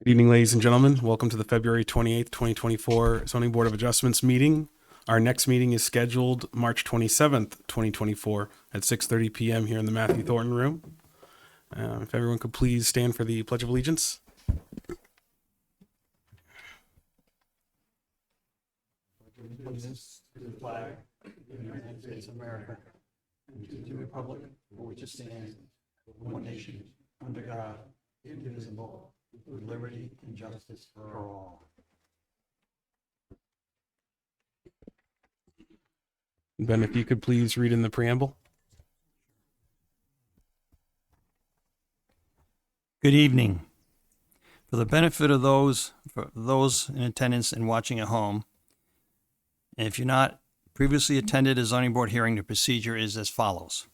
Good evening, ladies and gentlemen. Welcome to the February 28th, 2024 Zoning Board of Adjustments meeting. Our next meeting is scheduled March 27th, 2024 at 6:30 p.m. here in the Matthew Thornton Room. If everyone could please stand for the Pledge of Allegiance. Allegiance to the flag of the United States of America and to the republic for which it stands, one nation, under God, indivisible, with liberty and justice for all. Ben, if you could please read in the preamble. Good evening. For the benefit of those in attendance and watching at home, and if you're not previously attended a zoning board hearing, the procedure is as follows.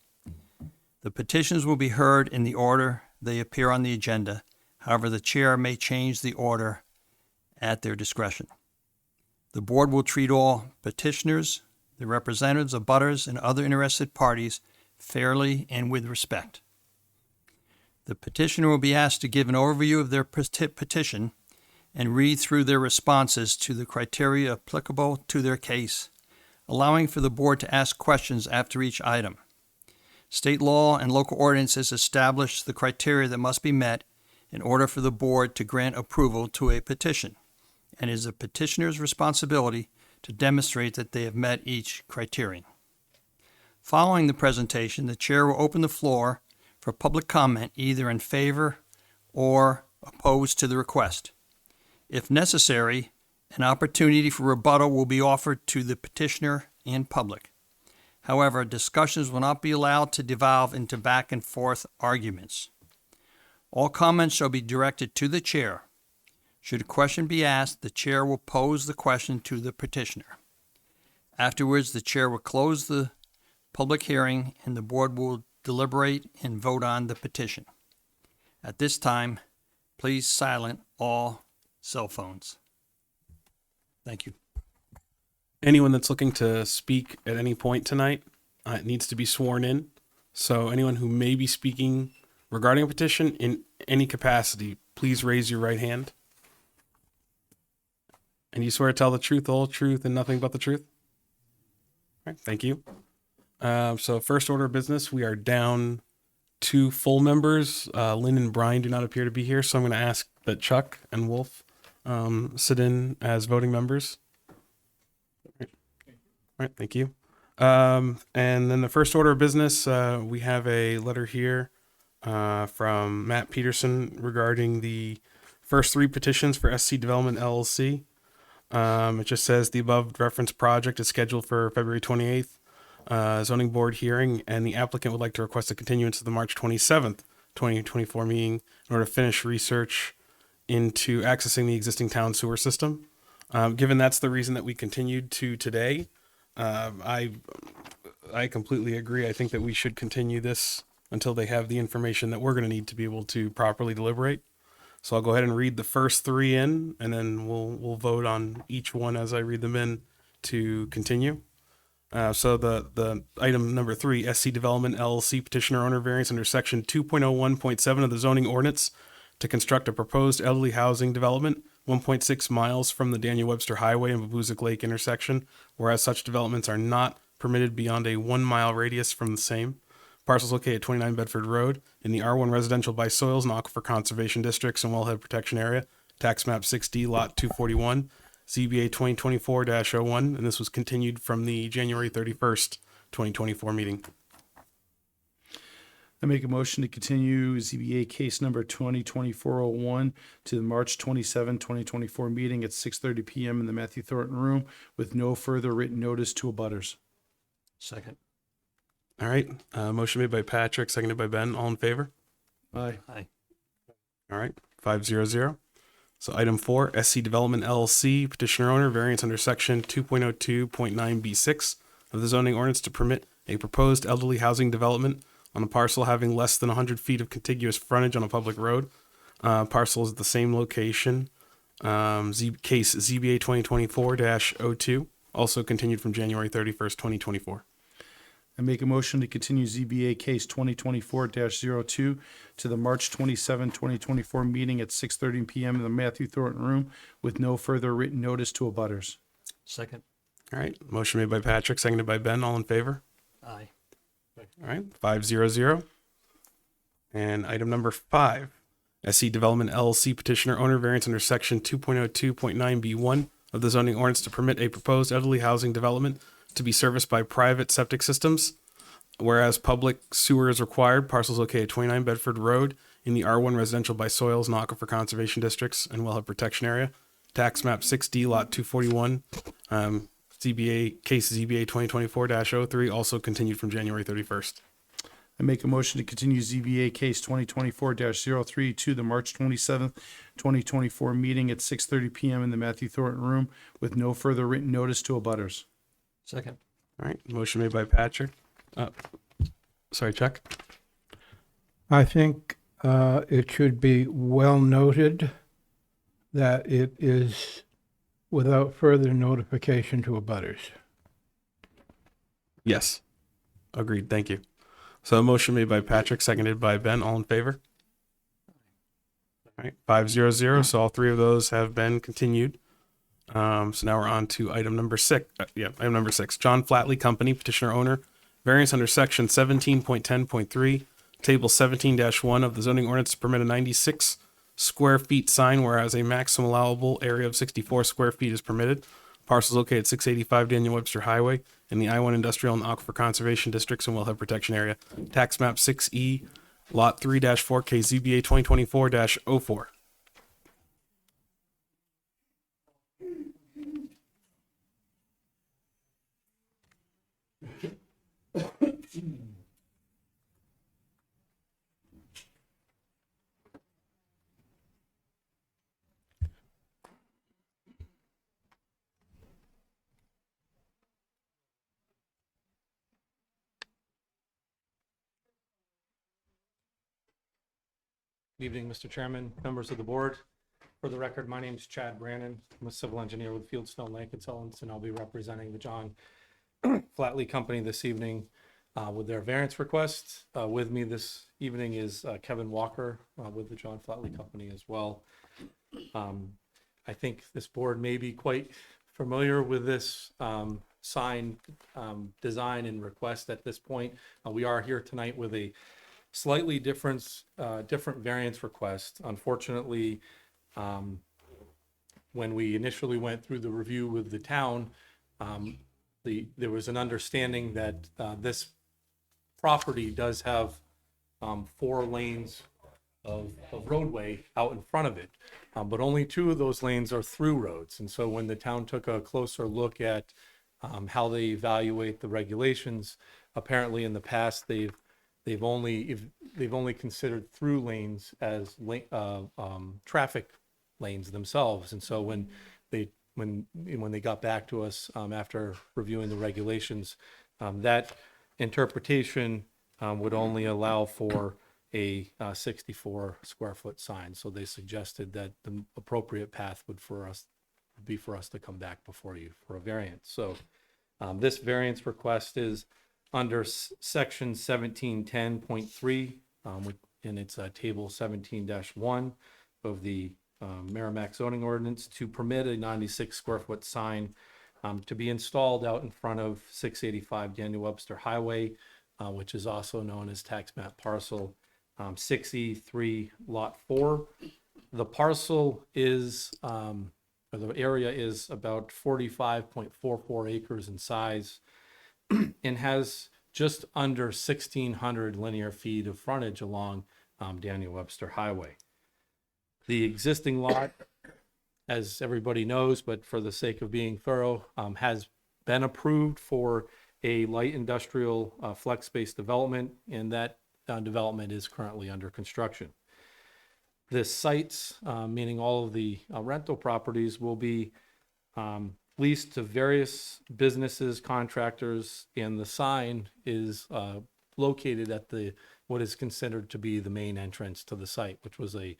The petitions will be heard in the order they appear on the agenda. However, the chair may change the order at their discretion. The board will treat all petitioners, the representatives of abutters, and other interested parties fairly and with respect. The petitioner will be asked to give an overview of their petition and read through their responses to the criteria applicable to their case, allowing for the board to ask questions after each item. State law and local ordinances establish the criteria that must be met in order for the board to grant approval to a petition, and it is the petitioner's responsibility to demonstrate that they have met each criterion. Following the presentation, the chair will open the floor for public comment either in favor or opposed to the request. If necessary, an opportunity for rebuttal will be offered to the petitioner and public. However, discussions will not be allowed to devolve into back and forth arguments. All comments shall be directed to the chair. Should a question be asked, the chair will pose the question to the petitioner. Afterwards, the chair will close the public hearing and the board will deliberate and vote on the petition. At this time, please silence all cell phones. Thank you. Anyone that's looking to speak at any point tonight needs to be sworn in. So anyone who may be speaking regarding a petition in any capacity, please raise your right hand. And you swear to tell the truth, the whole truth, and nothing but the truth? All right, thank you. So first order of business, we are down 2 full members. Lynn and Brian do not appear to be here, so I'm going to ask that Chuck and Wolf sit in as voting members. All right, thank you. And then the first order of business, we have a letter here from Matt Peterson regarding the first 3 petitions for SC Development LLC. It just says the above referenced project is scheduled for February 28th zoning board hearing, and the applicant would like to request a continuance of the March 27th, 2024 meeting in order to finish research into accessing the existing town sewer system. Given that's the reason that we continued to today, I completely agree. I think that we should continue this until they have the information that we're going to need to be able to properly deliberate. So I'll go ahead and read the first 3 in, and then we'll vote on each one as I read them in to continue. So the item number 3, SC Development LLC petitioner owner variance under section 2.01.7 of the zoning ordinance to construct a proposed elderly housing development 1.6 miles from the Daniel Webster Highway and Babuzik Lake intersection, whereas such developments are not permitted beyond a 1-mile radius from the same. Parcels located at 29 Bedford Road in the R1 Residential by Soils and Aquifer Conservation Districts and Wellhead Protection Area, Tax Map 6D, Lot 241, ZBA 2024-01, and this was continued from the January 31st, 2024 meeting. I make a motion to continue ZBA case number 2024-01 to the March 27, 2024 meeting at 6:30 p.m. in the Matthew Thornton Room with no further written notice to abutters. Second. All right. Motion made by Patrick, seconded by Ben. All in favor? Aye. Aye. All right. 5-0-0. So item 4, SC Development LLC petitioner owner variance under section 2.02.9B6 of the zoning ordinance to permit a proposed elderly housing development on a parcel having less than 100 feet of contiguous frontage on a public road. Parcel is at the same location. Case ZBA 2024-02, also continued from January 31st, 2024. I make a motion to continue ZBA case 2024-02 to the March 27, 2024 meeting at 6:30 PM in the Matthew Thornton Room with no further written notice to abutters. Second. All right. Motion made by Patrick, seconded by Ben. All in favor? Aye. All right. 500. And item number 5, SE Development LLC petitioner owner variance under section 2.02.9B1 of the zoning ordinance to permit a proposed elderly housing development to be serviced by private septic systems. Whereas public sewer is required, parcels located at 29 Bedford Road in the R1 residential by soils and aquifer conservation districts and wellhead protection area. Tax map 6D lot 241. ZBA case ZBA 2024-03 also continued from January 31st. I make a motion to continue ZBA case 2024-03 to the March 27th, 2024 meeting at 6:30 PM in the Matthew Thornton Room with no further written notice to abutters. Second. All right. Motion made by Patrick. Sorry, Chuck. I think it should be well noted that it is without further notification to abutters. Yes. Agreed. Thank you. So a motion made by Patrick, seconded by Ben. All in favor? All right. 500. So all three of those have been continued. So now we're on to item number 6. Item number 6. John Flatley Company, petitioner owner, variance under section 17.10.3, table 17-1 of the zoning ordinance to permit a 96 square feet sign, whereas a maximum allowable area of 64 square feet is permitted. Parcels located at 685 Daniel Webster Highway in the I-1 Industrial and Aquifer Conservation Districts and Wellhead Protection Area. Tax map 6E, lot 3-4K, ZBA 2024-04. Good evening, Mr. Chairman, members of the board. For the record, my name is Chad Brannon. I'm a civil engineer with Fieldstone Lake Consultants, and I'll be representing the John Flatley Company this evening with their variance request. With me this evening is Kevin Walker with the John Flatley Company as well. I think this board may be quite familiar with this sign design and request at this point. We are here tonight with a slightly different variance request. Unfortunately, when we initially went through the review with the town, there was an understanding that this property does have 4 lanes of roadway out in front of it, but only 2 of those lanes are through roads. And so when the town took a closer look at how they evaluate the regulations, apparently in the past they've only considered through lanes as traffic lanes themselves. And so when they got back to us after reviewing the regulations, that interpretation would only allow for a 64 square foot sign. So they suggested that the appropriate path would be for us to come back before you for a variance. So this variance request is under section 1710.3, and it's table 17-1 of the Merrimack zoning ordinance to permit a 96 square foot sign to be installed out in front of 685 Daniel Webster Highway, which is also known as tax map parcel 6E3 lot 4. The parcel is, or the area is about 45.44 acres in size, and has just under 1,600 linear feet of frontage along Daniel Webster Highway. The existing lot, as everybody knows, but for the sake of being thorough, has been approved for a light industrial flex space development, and that development is currently under construction. The sites, meaning all of the rental properties, will be leased to various businesses, contractors, and the sign is located at what is considered to be the main entrance to the site, which was a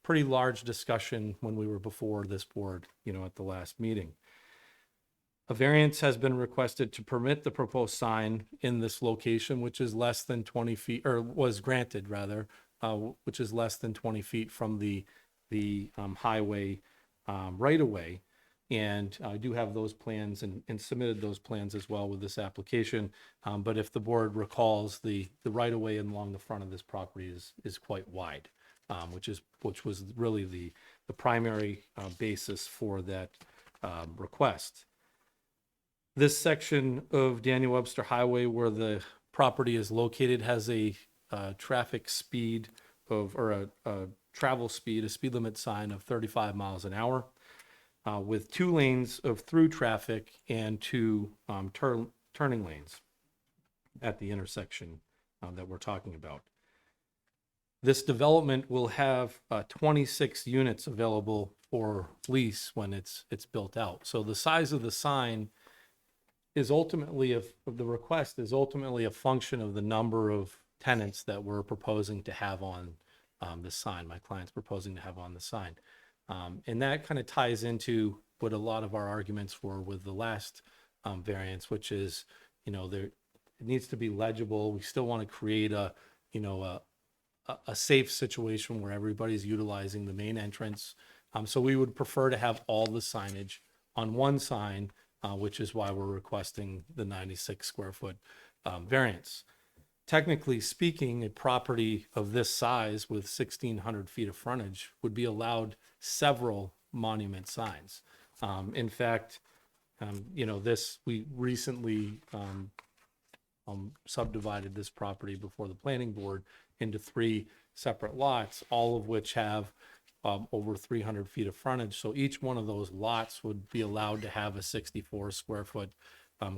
pretty large discussion when we were before this board, at the last meeting. A variance has been requested to permit the proposed sign in this location, which is less than 20 feet, or was granted rather, which is less than 20 feet from the highway right of way. And I do have those plans and submitted those plans as well with this application. But if the board recalls, the right of way along the front of this property is quite wide, which was really the primary basis for that request. This section of Daniel Webster Highway where the property is located has a traffic speed or a travel speed, a speed limit sign of 35 miles an hour with 2 lanes of through traffic and 2 turning lanes at the intersection that we're talking about. This development will have 26 units available for lease when it's built out. So the size of the sign is ultimately of the request is ultimately a function of the number of tenants that we're proposing to have on the sign. My client's proposing to have on the sign. And that kind of ties into what a lot of our arguments were with the last variance, which is, it needs to be legible. We still want to create a safe situation where everybody's utilizing the main entrance. So we would prefer to have all the signage on one sign, which is why we're requesting the 96 square foot variance. Technically speaking, a property of this size with 1,600 feet of frontage would be allowed several monument signs. In fact, we recently subdivided this property before the planning board into 3 separate lots, all of which have over 300 feet of frontage. So each one of those lots would be allowed to have a 64 square foot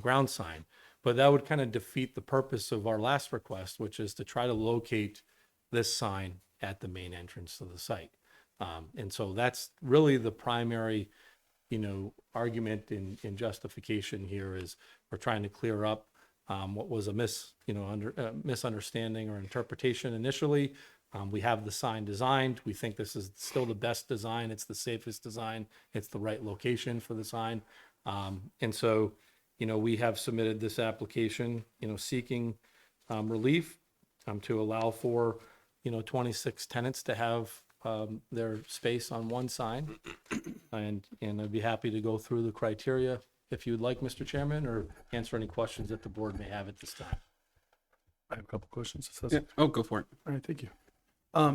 ground sign. But that would kind of defeat the purpose of our last request, which is to try to locate this sign at the main entrance to the site. And so that's really the primary, argument in justification here is we're trying to clear up what was a misunderstanding or interpretation initially. We have the sign designed. We think this is still the best design. It's the safest design. It's the right location for the sign. And so, we have submitted this application, seeking relief to allow for, 26 tenants to have their space on one sign. And I'd be happy to go through the criteria if you'd like, Mr. Chairman, or answer any questions that the board may have at this time. I have a couple questions. If that's Yeah. Oh, go for it. All right, thank you.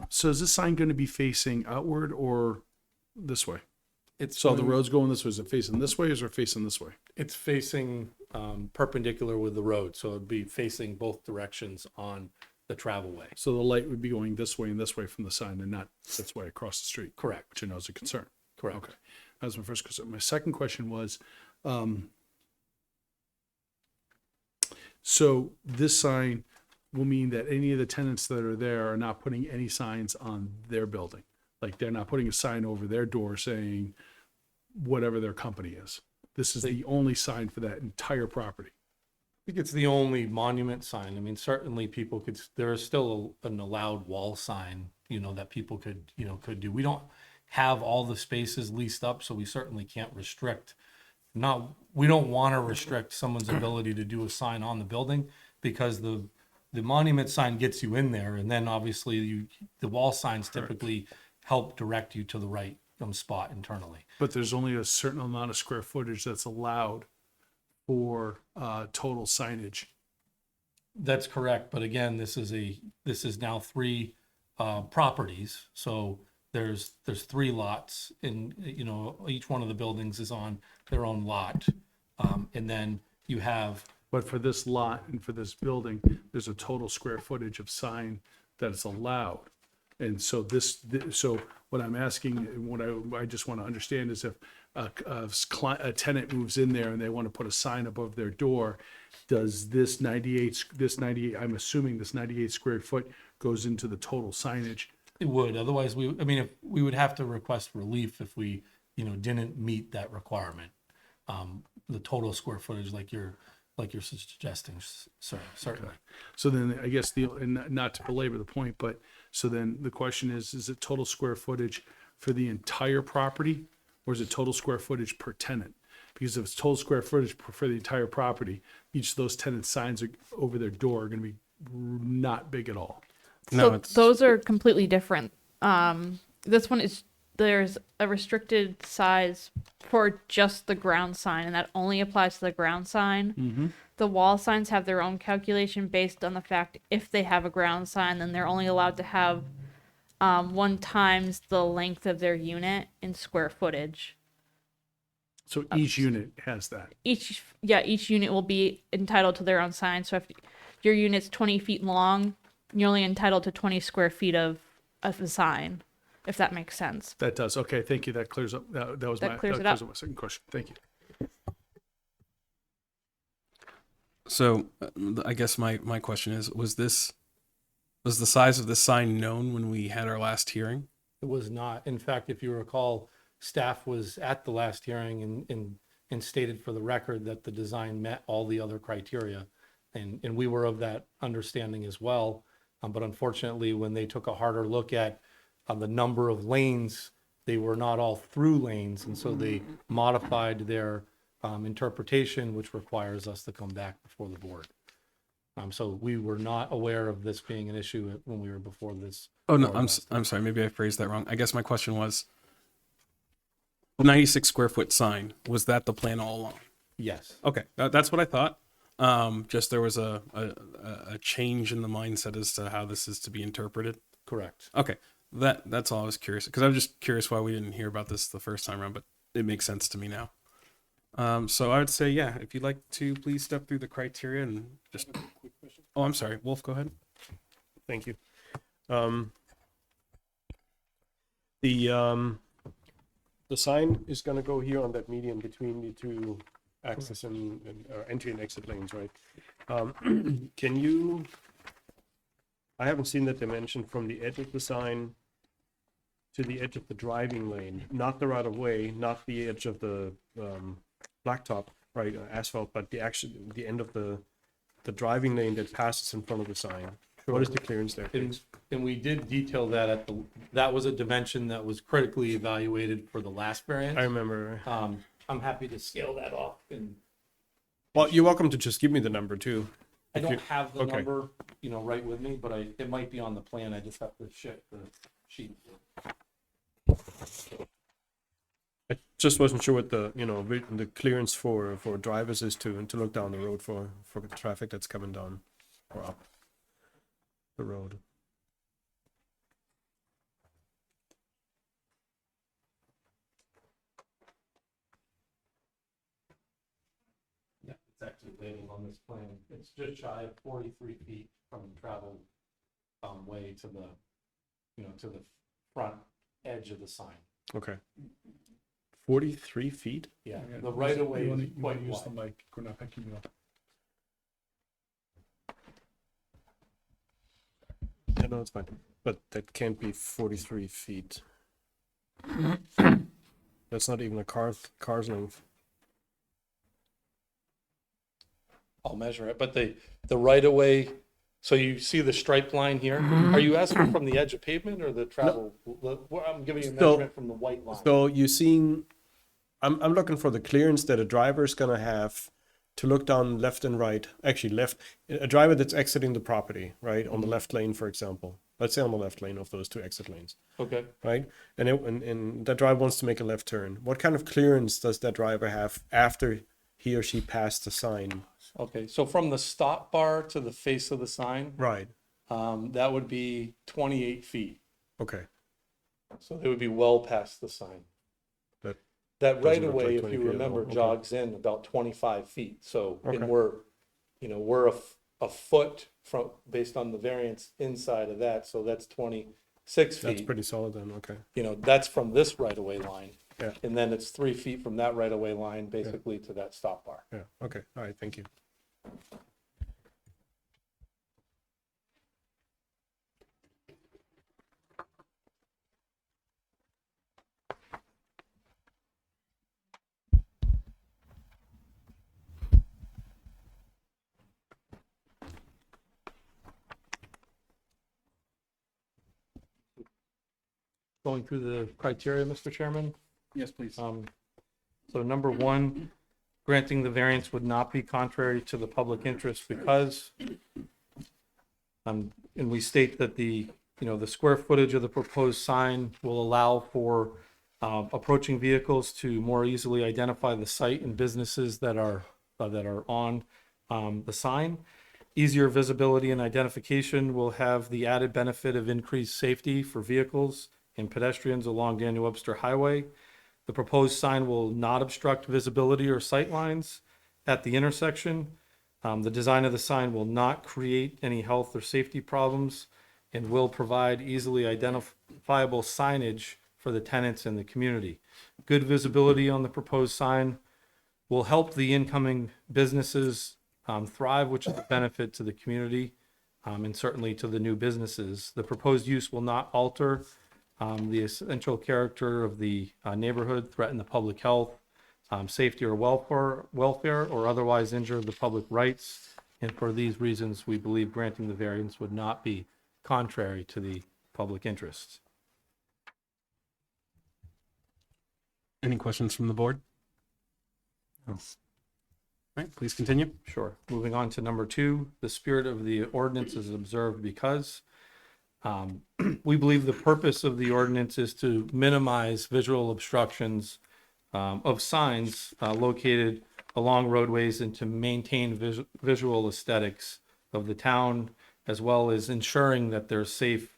So is this sign going to be facing outward or this way? So the road's going this way. Is it facing this way or is it facing this way? It's facing perpendicular with the road, so it'd be facing both directions on the travel way. So the light would be going this way and this way from the sign and not this way across the street, Correct. which I know is a concern. Correct. Okay. That was my first question. My second question was, so this sign will mean that any of the tenants that are there are not putting any signs on their building. Like they're not putting a sign over their door saying whatever their company is. This is the only sign for that entire property. I think it's the only monument sign. I mean, certainly people could, there is still an allowed wall sign, that people could do. We don't have all the spaces leased up, so we certainly can't restrict. We don't want to restrict someone's ability to do a sign on the building because the monument sign gets you in there, and then obviously the wall signs typically help direct you to the right spot internally. But there's only a certain amount of square footage that's allowed for total signage. That's correct, but again, this is now 3 properties, so there's 3 lots, and each one of the buildings is on their own lot, and then you have. But for this lot and for this building, there's a total square footage of sign that is allowed. And so so what I'm asking, and what I just want to understand is if a tenant moves in there and they want to put a sign above their door, does this 98, I'm assuming this 98 square foot goes into the total signage? It would, otherwise if we would have to request relief if we, didn't meet that requirement. The total square footage like you're suggesting, sir, certainly. So then I guess and not to belabor the point, but so then the question is it total square footage for the entire property or is it total square footage per tenant? because if it's total square footage for the entire property, each of those tenant signs are over their door are gonna be not big at all. No, So it's those are completely different. This one is, there's a restricted size for just the ground sign, and that only applies to the ground sign. The wall signs have their own calculation based on the fact if they have a ground sign, then they're only allowed to have 1 times the length of their unit in square footage. So each unit has that. Each unit will be entitled to their own sign. So if your unit's 20 feet long, you're only entitled to 20 square feet of the sign, if that makes sense. That does. Okay, thank you. That clears up. That was That my, clears that it clears up. up my second question. Thank you. so. I guess my question is: was the size of the sign known when we had our last hearing? It was not. In fact, if you recall, staff was at the last hearing and stated for the record that the design met all the other criteria. And we were of that understanding as well. But unfortunately, when they took a harder look at the number of lanes, they were not all through lanes. And so they modified their interpretation, which requires us to come back before the board. So we were not aware of this being an issue when we were before this. Oh no, board I'm last I'm sorry. Maybe I phrased that wrong. I guess my question was: the 96 square foot sign, was that the plan all along? Yes. Okay, that's what I thought. Just there was a change in the mindset as to how this is to be interpreted. Correct. Okay, that's all I was curious, because I was just curious why we didn't hear about this the first time around, but it makes sense to me now. So I would say, yeah, if you'd like to please step through the criteria and just. Oh, I'm sorry, Wolf, go ahead. Thank you. The sign is gonna go here on that median between the two access and entry and exit lanes, right? Can you, I haven't seen that dimension from the edge of the sign to the edge of the driving lane, not the right of way, not the edge of the blacktop, right, asphalt, but the end of the driving lane that passes in front of the sign. What is the clearance there, please? And we did detail that that was a dimension that was critically evaluated for the last variance. I remember. I'm happy to scale that off, and Well, you're welcome to just give me the number too. I If don't you- have the okay. number, right with me, but it might be on the plan. I just have to shift the sheet. I just wasn't sure what the clearance for drivers is to look down the road for traffic that's coming down or up the road. Yeah, it's actually labeled on this plan. It's just shy of 43 feet from the travel way to the front edge of the sign. Okay. 43 feet? Yeah, the right of way You wanna- is you wanna quite use the wide. mic. We're not picking you up. Yeah, no, it's fine. But that can't be 43 feet. That's not even a car's length. I'll measure it, but the right of way, so you see the striped line here? Are you asking from the edge of pavement or the travel? I'm giving you a So- measurement from the white line. So you're seeing, I'm looking for the clearance that a driver is gonna have to look down left and right. Actually, left. A driver that's exiting the property, right, on the left lane, for example. Let's say on the left lane of those two exit lanes, Okay. right? And that driver wants to make a left turn. What kind of clearance does that driver have after he or she passed the sign? Okay, so from the stop bar to the face of the sign, Right. that would be 28 feet. Okay. So they would be well past the sign. That That doesn't right look of way, like if 20 you feet at remember, all. Okay. jogs in about 25 feet. So, Okay. and we're a foot from, based on the variance inside of that, so that's 26 That's feet. pretty solid then. Okay. That's from this right of way line. Yeah. And then it's 3 feet from that right of way line, basically to that stop bar. Yeah. Okay. All right. Thank you. Going through the criteria, Mr. Chairman? Yes, please. So number one, granting the variance would not be contrary to the public interest because, and we state that the square footage of the proposed sign will allow for approaching vehicles to more easily identify the site and businesses that are on the sign. Easier visibility and identification will have the added benefit of increased safety for vehicles and pedestrians along Daniel Webster Highway. The proposed sign will not obstruct visibility or sight lines at the intersection. The design of the sign will not create any health or safety problems and will provide easily identifiable signage for the tenants in the community. Good visibility on the proposed sign will help the incoming businesses thrive, which is a benefit to the community and certainly to the new businesses. The proposed use will not alter the essential character of the neighborhood, threaten the public health, safety or welfare, or otherwise injure the public rights. And for these reasons, we believe granting the variance would not be contrary to the public interest. Any questions from the board? No. All right, please continue. Sure. Moving on to number 2, the spirit of the ordinance is observed because we believe the purpose of the ordinance is to minimize visual obstructions of signs located along roadways and to maintain visual aesthetics of the town, as well as ensuring that there's safe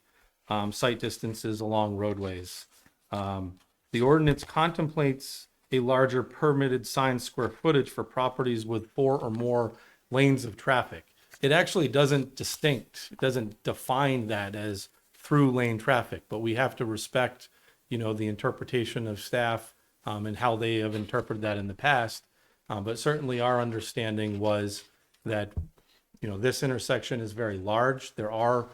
sight distances along roadways. The ordinance contemplates a larger permitted sign square footage for properties with 4 or more lanes of traffic. It actually doesn't define that as through lane traffic, but we have to respect, the interpretation of staff and how they have interpreted that in the past. But certainly our understanding was that, this intersection is very large. There are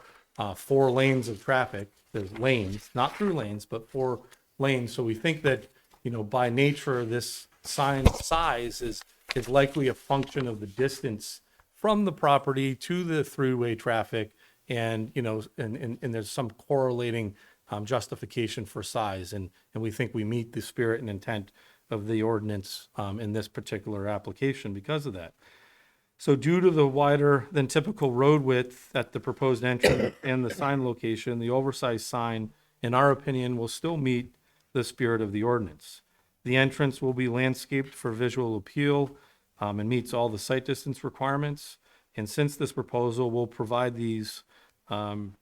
4 lanes of traffic. There's lanes, not through lanes, but 4 lanes. So we think that, by nature, this sign size is likely a function of the distance from the property to the throughway traffic, and there's some correlating justification for size, and we think we meet the spirit and intent of the ordinance in this particular application because of that. So due to the wider than typical road width at the proposed entrance and the sign location, the oversized sign, in our opinion, will still meet the spirit of the ordinance. The entrance will be landscaped for visual appeal and meets all the sight distance requirements. And since this proposal will provide these and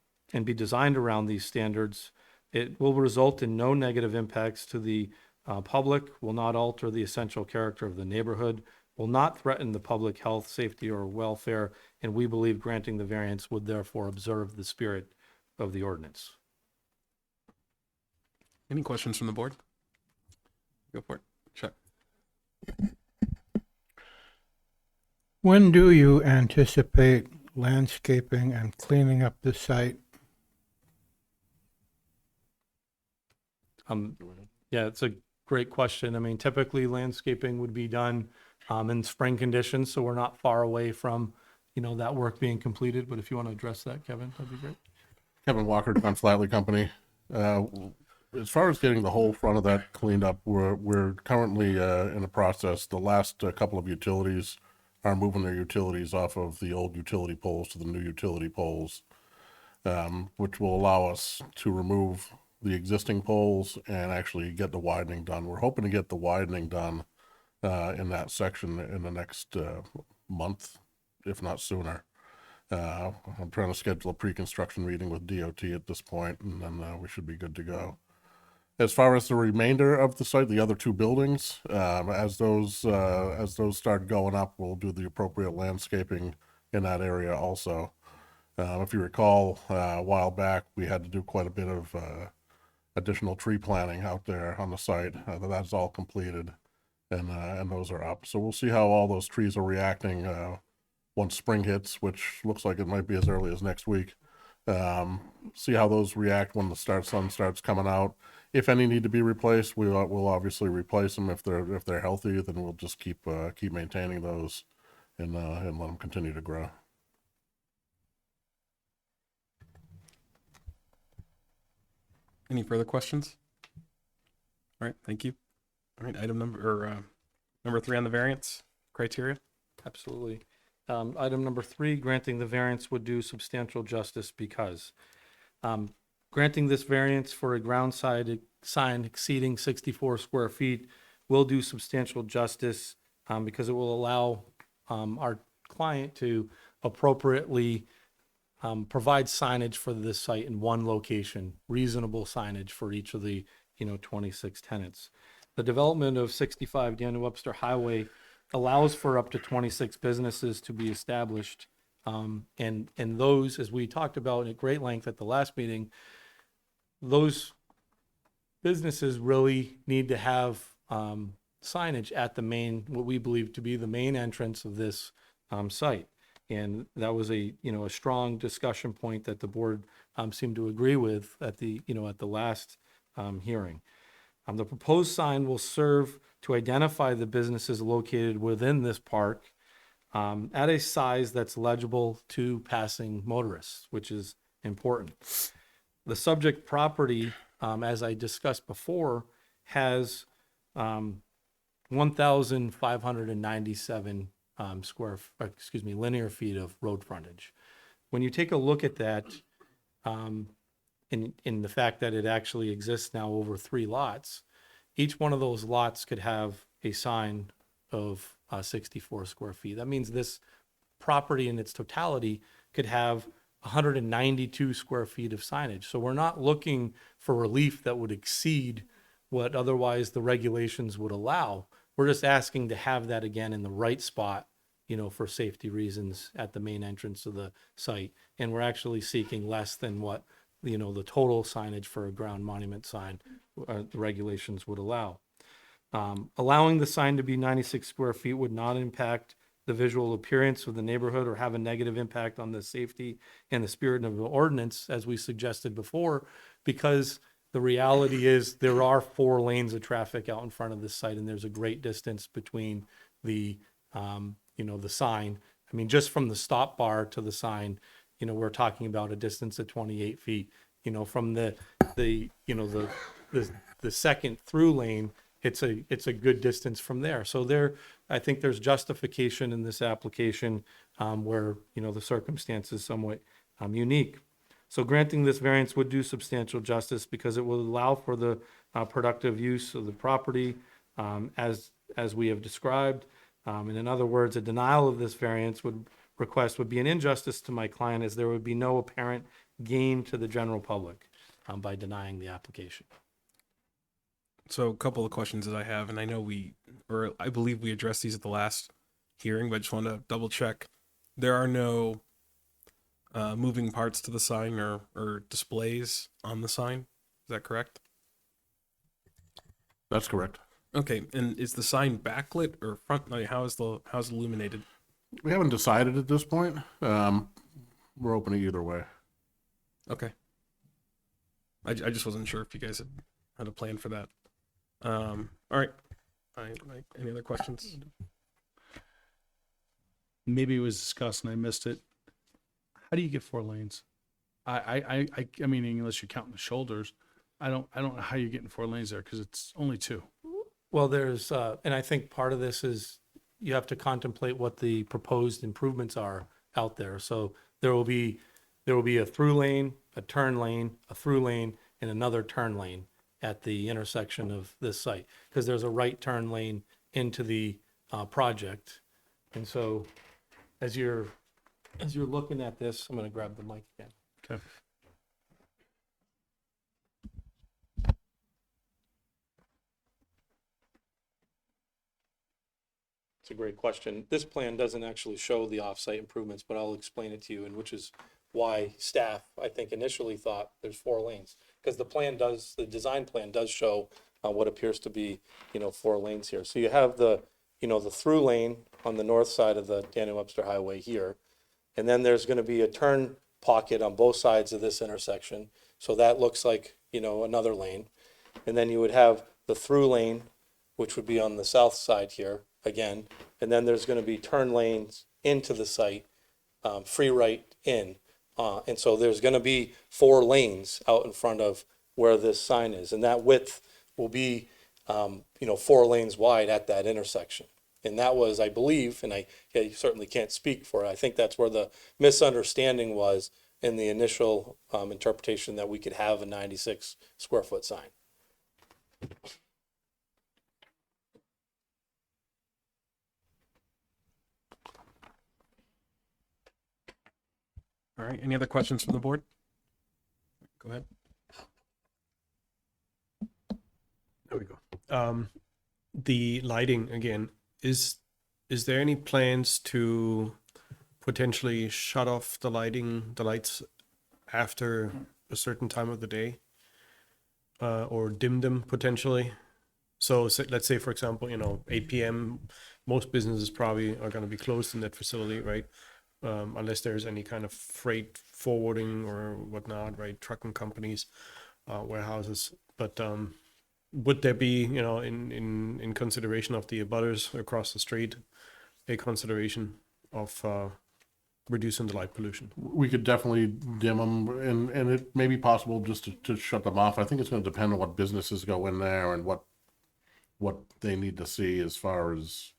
be designed around these standards, it will result in no negative impacts to the public, will not alter the essential character of the neighborhood, will not threaten the public health, safety, or welfare, and we believe granting the variance would therefore observe the spirit of the ordinance. Any questions from the board? Go for it. Chuck. When do you anticipate landscaping and cleaning up the site? Yeah, it's a great question. I mean, typically landscaping would be done in spring conditions, so we're not far away from, that work being completed. But if you want to address that, Kevin, that'd be great. Kevin Walker, John Flatley Company. As far as getting the whole front of that cleaned up, we're currently in the process. The last couple of utilities are moving their utilities off of the old utility poles to the new utility poles, which will allow us to remove the existing poles and actually get the widening done. We're hoping to get the widening done in that section in the next month, if not sooner. I'm trying to schedule a pre-construction meeting with DOT at this point, and then we should be good to go. As far as the remainder of the site, the other 2 buildings, as those start going up, we'll do the appropriate landscaping in that area also. If you recall, a while back, we had to do quite a bit of additional tree planting out there on the site. That's all completed, and those are up. So we'll see how all those trees are reacting once spring hits, which looks like it might be as early as next week. See how those react when the sun starts coming out. If any need to be replaced, we'll obviously replace them. If they're healthy, then we'll just keep maintaining those and let them continue to grow. Any further questions? All right, thank you. All right, number Number 3 on the variance criteria. Absolutely. Item number 3, granting the variance would do substantial justice because granting this variance for a ground side sign exceeding 64 square feet will do substantial justice because it will allow our client to appropriately provide signage for this site in one location, reasonable signage for each of the 26 tenants. The development of 65 Daniel Webster Highway allows for up to 26 businesses to be established. And those, as we talked about at great length at the last meeting, those businesses really need to have signage at the main, what we believe to be the main entrance of this site. And that was a strong discussion point that the board seemed to agree with at the last hearing. The proposed sign will serve to identify the businesses located within this park at a size that's legible to passing motorists, which is important. The subject property, as I discussed before, has 1,597 linear feet of road frontage. When you take a look at that, in the fact that it actually exists now over 3 lots, each one of those lots could have a sign of 64 square feet. That means this property in its totality could have 192 square feet of signage. So we're not looking for relief that would exceed what otherwise the regulations would allow. We're just asking to have that again in the right spot, for safety reasons at the main entrance of the site. And we're actually seeking less than what, the total signage for a ground monument sign, the regulations would allow. Allowing the sign to be 96 square feet would not impact the visual appearance of the neighborhood or have a negative impact on the safety and the spirit of the ordinance, as we suggested before, because the reality is there are 4 lanes of traffic out in front of this site, and there's a great distance between the sign. I mean, just from the stop bar to the sign, we're talking about a distance of 28 feet. From the second through lane, it's a good distance from there. So I think there's justification in this application where the circumstance is somewhat unique. So granting this variance would do substantial justice because it will allow for the productive use of the property as we have described. And in other words, a denial of this variance request would be an injustice to my client, as there would be no apparent gain to the general public by denying the application. So a couple of questions that I have, and I know I believe we addressed these at the last hearing, but I just want to double check. There are no moving parts to the sign or displays on the sign. Is that correct? That's correct. Okay, and is the sign backlit or front? Like, how's it illuminated? We haven't decided at this point. We're open to either way. Okay. I just wasn't sure if you guys had a plan for that. All right. Any other questions? Maybe it was discussed and I missed it. How do you get 4 lanes? I mean, unless you're counting the shoulders, I don't know how you're getting 4 lanes there because it's only 2. Well, there's, and I think part of this is you have to contemplate what the proposed improvements are out there. So there will be a through lane, a turn lane, a through lane, and another turn lane at the intersection of this site, because there's a right turn lane into the project. And so as you're looking at this, I'm going to grab the mic again. Okay. It's a great question. This plan doesn't actually show the off-site improvements, but I'll explain it to you, and which is why staff, I think, initially thought there's 4 lanes. Because the design plan does show what appears to be, 4 lanes here. So you have the through lane on the north side of the Daniel Webster Highway here. And then there's going to be a turn pocket on both sides of this intersection. So that looks like, another lane. And then you would have the through lane, which would be on the south side here again. And then there's going to be turn lanes into the site, free right in. And so there's going to be 4 lanes out in front of where this sign is. And that width will be, 4 lanes wide at that intersection. And that was, I believe, and yeah, you certainly can't speak for it, I think that's where the misunderstanding was in the initial interpretation that we could have a 96 square foot sign. All right. Any other questions from the board? Go ahead. There we go. The lighting again, is there any plans to potentially shut off the lights after a certain time of the day? Or dim them potentially? So let's say, for example, 8 p.m., most businesses probably are going to be closed in that facility, right? Unless there's any kind of freight forwarding or whatnot, right? Trucking companies, warehouses. But would there be, in consideration of the abutters across the street, a consideration of reducing the light pollution? We could definitely dim them, and it may be possible just to shut them off. I think it's going to depend on what businesses go in there and what they need to see as far as,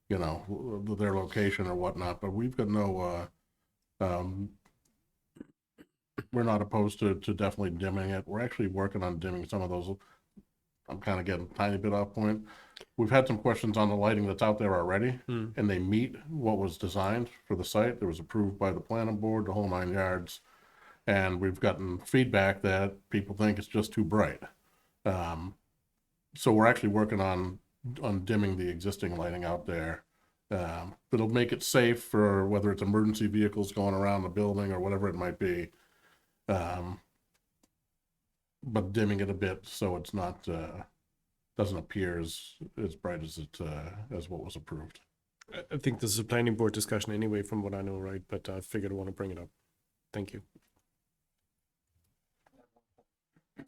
their location or whatnot. But we've got no, we're not opposed to definitely dimming it. We're actually working on dimming some of those. I'm kind of getting a tiny bit off point. We've had some questions on the lighting that's out there already, and they meet what was designed for the site. It was approved by the planning board, the whole 9 yards. And we've gotten feedback that people think it's just too bright. So we're actually working on dimming the existing lighting out there. It'll make it safe for whether it's emergency vehicles going around the building or whatever it might be. But dimming it a bit so it's not doesn't appear as bright as as what was approved. I think this is a planning board discussion anyway, from what I know, right? But I figured I want to bring it up. Thank you.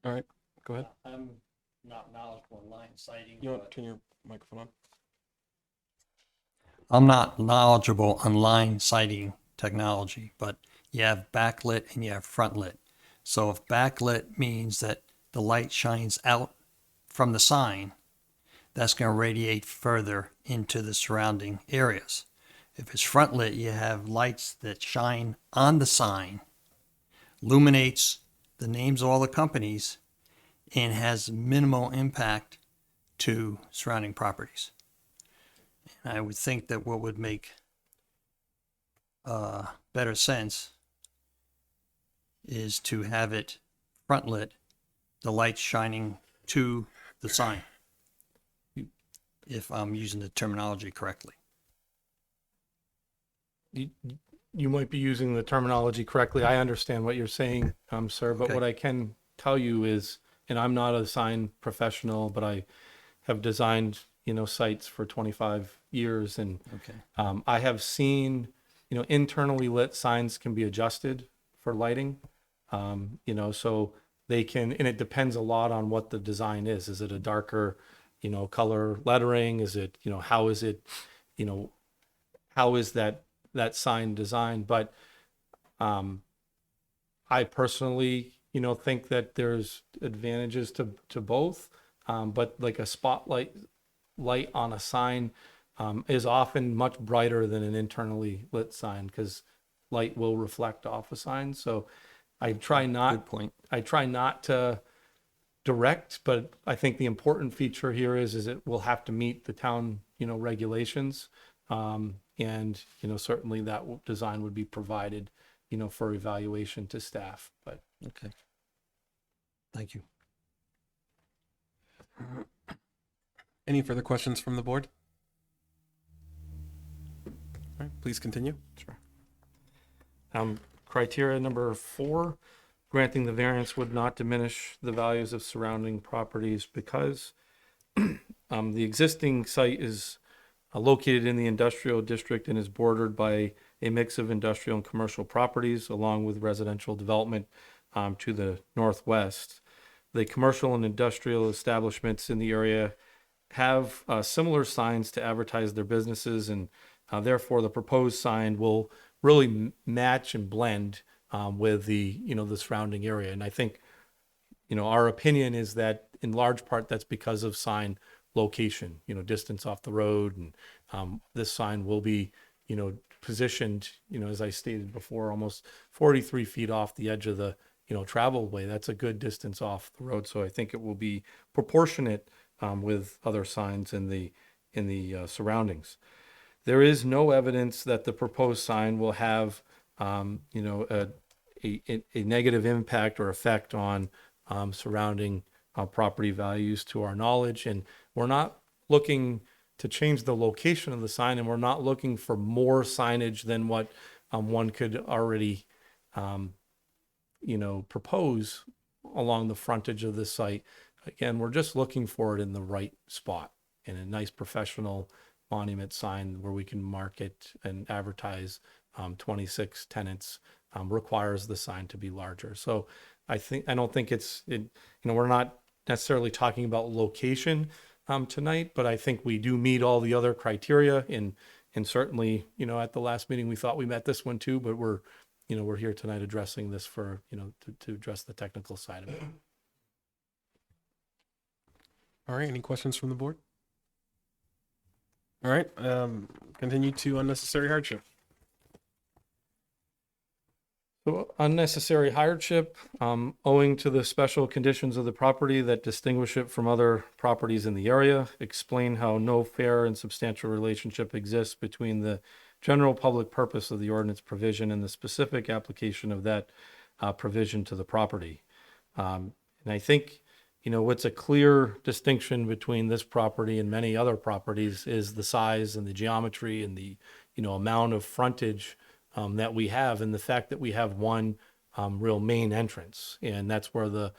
All right. Go ahead. I'm not knowledgeable in line sighting. You want to turn your microphone on? I'm not knowledgeable on line sighting technology, but you have backlit and you have frontlit. So if backlit means that the light shines out from the sign, that's going to radiate further into the surrounding areas. If it's frontlit, you have lights that shine on the sign, illuminates the names of all the companies, and has minimal impact to surrounding properties. And I would think that what would make better sense is to have it front lit, the light shining to the sign, if I'm using the terminology correctly. You might be using the terminology correctly. I understand what you're saying, sir, but Okay. what I can tell you is, and I'm not a sign professional, but I have designed, sites for 25 years. And Okay. I have seen, internally lit signs can be adjusted for lighting. So they can, and it depends a lot on what the design is. Is it a darker, color lettering? Is it, how is it, how is that sign designed? But I personally, think that there's advantages to both. But like a spotlight light on a sign is often much brighter than an internally lit sign, because light will reflect off a sign. So I try Good not point. to direct, but I think the important feature here is it will have to meet the town, regulations. And, certainly that design would be provided, for evaluation to staff. But Okay. Thank you. Any further questions from the board? All right, please continue. criteria number 4, granting the variance would not diminish the values of surrounding properties because the existing site is located in the industrial district and is bordered by a mix of industrial and commercial properties, along with residential development to the northwest. The commercial and industrial establishments in the area have similar signs to advertise their businesses, and therefore the proposed sign will really match and blend with the the surrounding area. And I think our opinion is that in large part that's because of sign location, distance off the road. And this sign will be, positioned, as I stated before, almost 43 feet off the edge of the, travel way. That's a good distance off the road. So I think it will be proportionate with other signs in the surroundings. There is no evidence that the proposed sign will have, a negative impact or effect on surrounding property values to our knowledge. And we're not looking to change the location of the sign, and we're not looking for more signage than what one could already, propose along the frontage of this site. Again, we're just looking for it in the right spot, in a nice professional monument sign where we can market and advertise 26 tenants. Requires the sign to be larger. So I don't think we're not necessarily talking about location tonight, but I think we do meet all the other criteria, and certainly, at the last meeting, we thought we met this one too, but we're here tonight addressing this for, to address the technical side of it. All right. Any questions from the board? All right. Continue to unnecessary hardship. So unnecessary hardship, owing to the special conditions of the property that distinguish it from other properties in the area. Explain how no fair and substantial relationship exists between the general public purpose of the ordinance provision and the specific application of that provision to the property. And I think, what's a clear distinction between this property and many other properties is the size and the geometry and the, amount of frontage that we have, and the fact that we have one real main entrance, and that's where the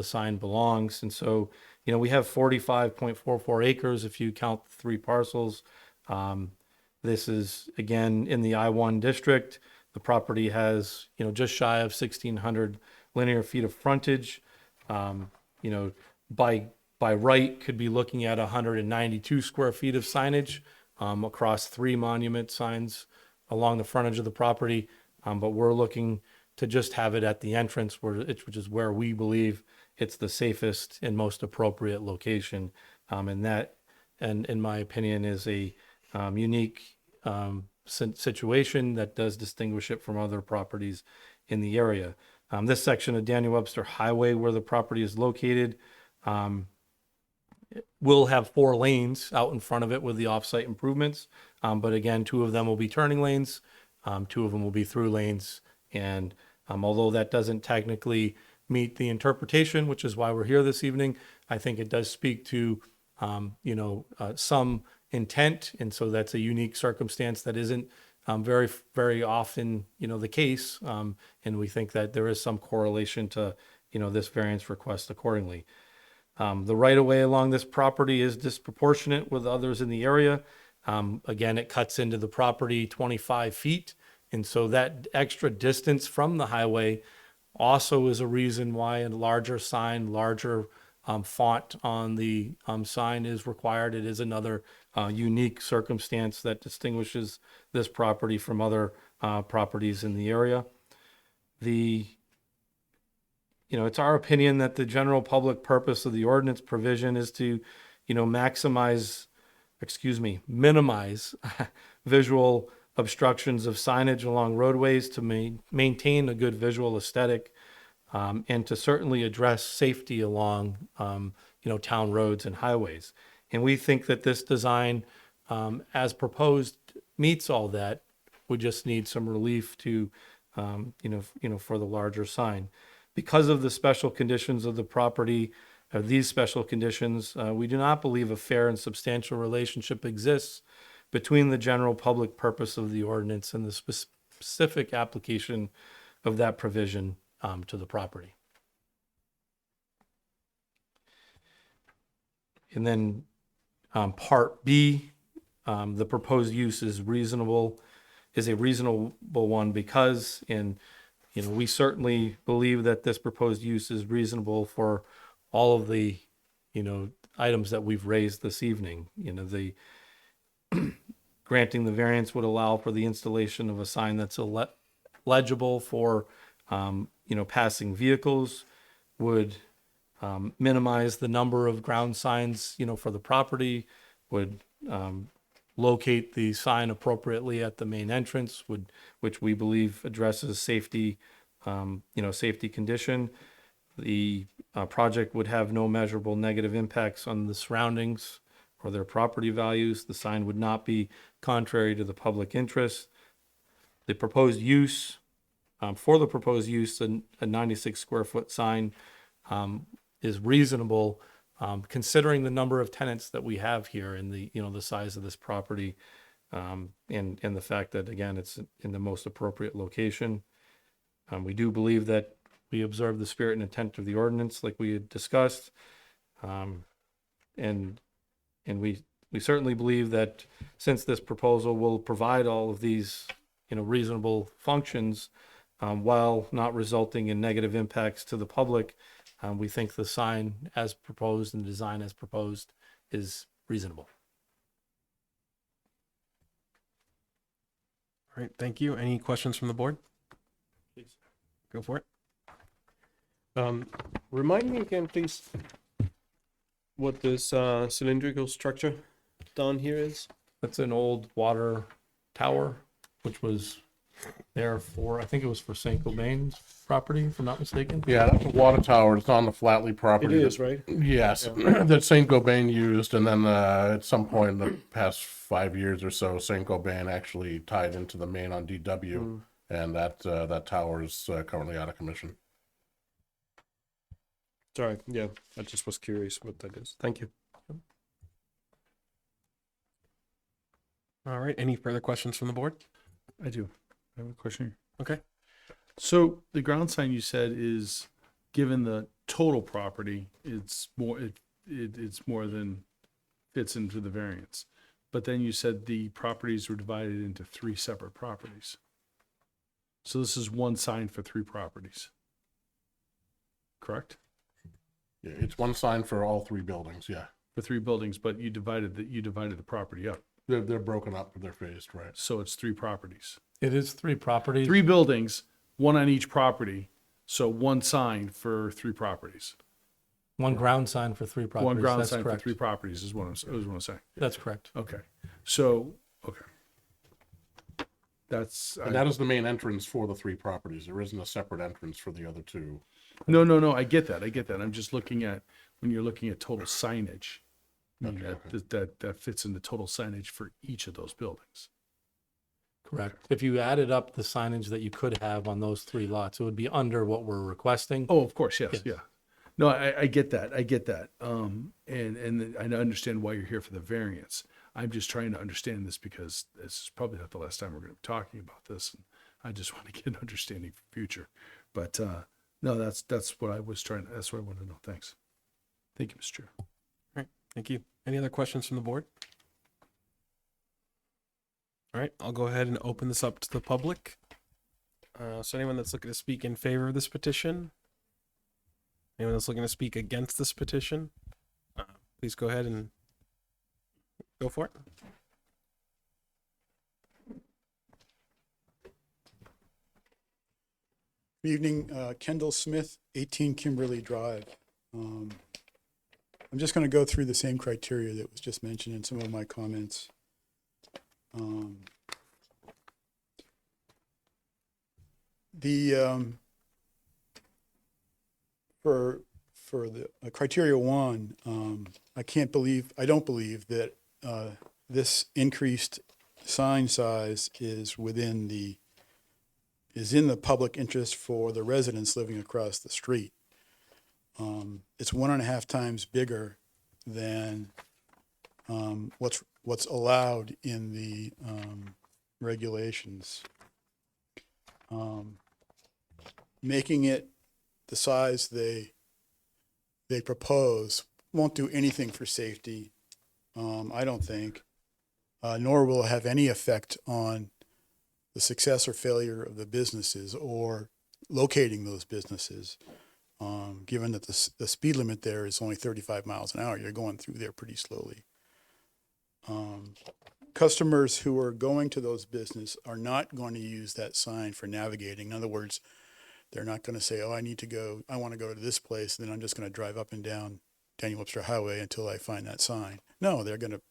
sign belongs. And so we have 45.44 acres if you count the 3 parcels. This is again in the I-1 district. The property has just shy of 1,600 linear feet of frontage. By right could be looking at 192 square feet of signage across 3 monument signs along the frontage of the property, but we're looking to just have it at the entrance, which is where we believe it's the safest and most appropriate location. And that, and in my opinion, is a unique situation that does distinguish it from other properties in the area. This section of Daniel Webster Highway, where the property is located, will have 4 lanes out in front of it with the off-site improvements. But again, 2 of them will be turning lanes, 2 of them will be through lanes. And although that doesn't technically meet the interpretation, which is why we're here this evening, I think it does speak to, some intent. And so that's a unique circumstance that isn't very, very often, the case. And we think that there is some correlation to, this variance request accordingly. The right-of-way along this property is disproportionate with others in the area. Again, it cuts into the property 25 feet. And so that extra distance from the highway also is a reason why a larger sign, larger font on the sign is required. It is another unique circumstance that distinguishes this property from other properties in the area. It's our opinion that the general public purpose of the ordinance provision is to, minimize visual obstructions of signage along roadways to maintain a good visual aesthetic, and to certainly address safety along, town roads and highways. And we think that this design, as proposed, meets all that. We just need some relief to, for the larger sign. Because of the special conditions of the property, these special conditions, we do not believe a fair and substantial relationship exists between the general public purpose of the ordinance and the specific application of that provision to the property. And then Part B, the proposed use is a reasonable one because we certainly believe that this proposed use is reasonable for all of the, items that we've raised this evening. The granting the variance would allow for the installation of a sign that's legible for, passing vehicles, would minimize the number of ground signs, for the property, would locate the sign appropriately at the main entrance, which we believe addresses safety, safety condition. The project would have no measurable negative impacts on the surroundings or their property values. The sign would not be contrary to the public interest. The proposed use, for the proposed use, a 96 square foot sign is reasonable, considering the number of tenants that we have here and the size of this property, and the fact that, again, it's in the most appropriate location. We do believe that we observe the spirit and intent of the ordinance like we had discussed. And we certainly believe that since this proposal will provide all of these, reasonable functions, while not resulting in negative impacts to the public, we think the sign as proposed and the design as proposed is reasonable. All right, thank you. Any questions from the board? Please. Go for it. Remind me again, please, what this cylindrical structure down here is? That's an old water tower, which was there for, I think it was for St. Gobain's property, if I'm not mistaken. Yeah, that's a water tower. It's on the Flatley It property. is, right? Yes, that Saint Gobain used, and then at some point in the past 5 years or so, Saint Gobain actually tied into the main on DW, and that tower is currently out of commission. Sorry, yeah, I just was curious what that is. Thank you. All right, any further questions from the board? I do. I have a question. Okay. So the ground sign you said is, given the total property, it's more, it's more than fits into the variance. But then you said the properties were divided into 3 separate properties. So this is one sign for 3 properties. Correct? Yeah, it's one sign for all 3 buildings. Yeah, For 3 buildings, but you divided the property up. they're broken up, they're phased, right? So it's 3 properties. It is 3 properties. 3 buildings, one on each property. So one sign for 3 properties. One ground sign for 3 properties. One ground That's sign correct. for 3 properties is what I'm saying. That's correct. Okay. So, okay. That's, And that is the main entrance for the 3 properties. There isn't a separate entrance for the other 2. no, I get that. I'm just looking at, when you're looking at total signage, I mean, that fits in the total signage for each of those buildings. Correct. If you added up the signage that you could have on those 3 lots, it would be under what we're requesting. Oh, of course, yes, Yes. yeah. No, I get that. And I understand why you're here for the variance. I'm just trying to understand this because this is probably not the last time we're going to be talking about this. And I just want to get an understanding for future. But no, that's what I was trying. That's what I wanted to know. Thanks. Thank you, Mr. Chair. All right, thank you. Any other questions from the board? All right, I'll go ahead and open this up to the public. So anyone that's looking to speak in favor of this petition? Anyone that's looking to speak against this petition? Please go ahead and go for it. Good evening, Kendall Smith, 18 Kimberly Drive. I'm just going to go through the same criteria that was just mentioned in some of my comments. For the criteria 1, I don't believe that this increased sign size is in the public interest for the residents living across the street. It's 1.5 times bigger than what's allowed in the regulations. Making it the size they propose won't do anything for safety, I don't think, nor will it have any effect on the success or failure of the businesses or locating those businesses. Given that the speed limit there is only 35 miles an hour, you're going through there pretty slowly. Customers who are going to those businesses are not going to use that sign for navigating. In other words, They're not going to say, oh, I want to go to this place, and then I'm just going to drive up and down Daniel Webster Highway until I find that sign. No, they're going to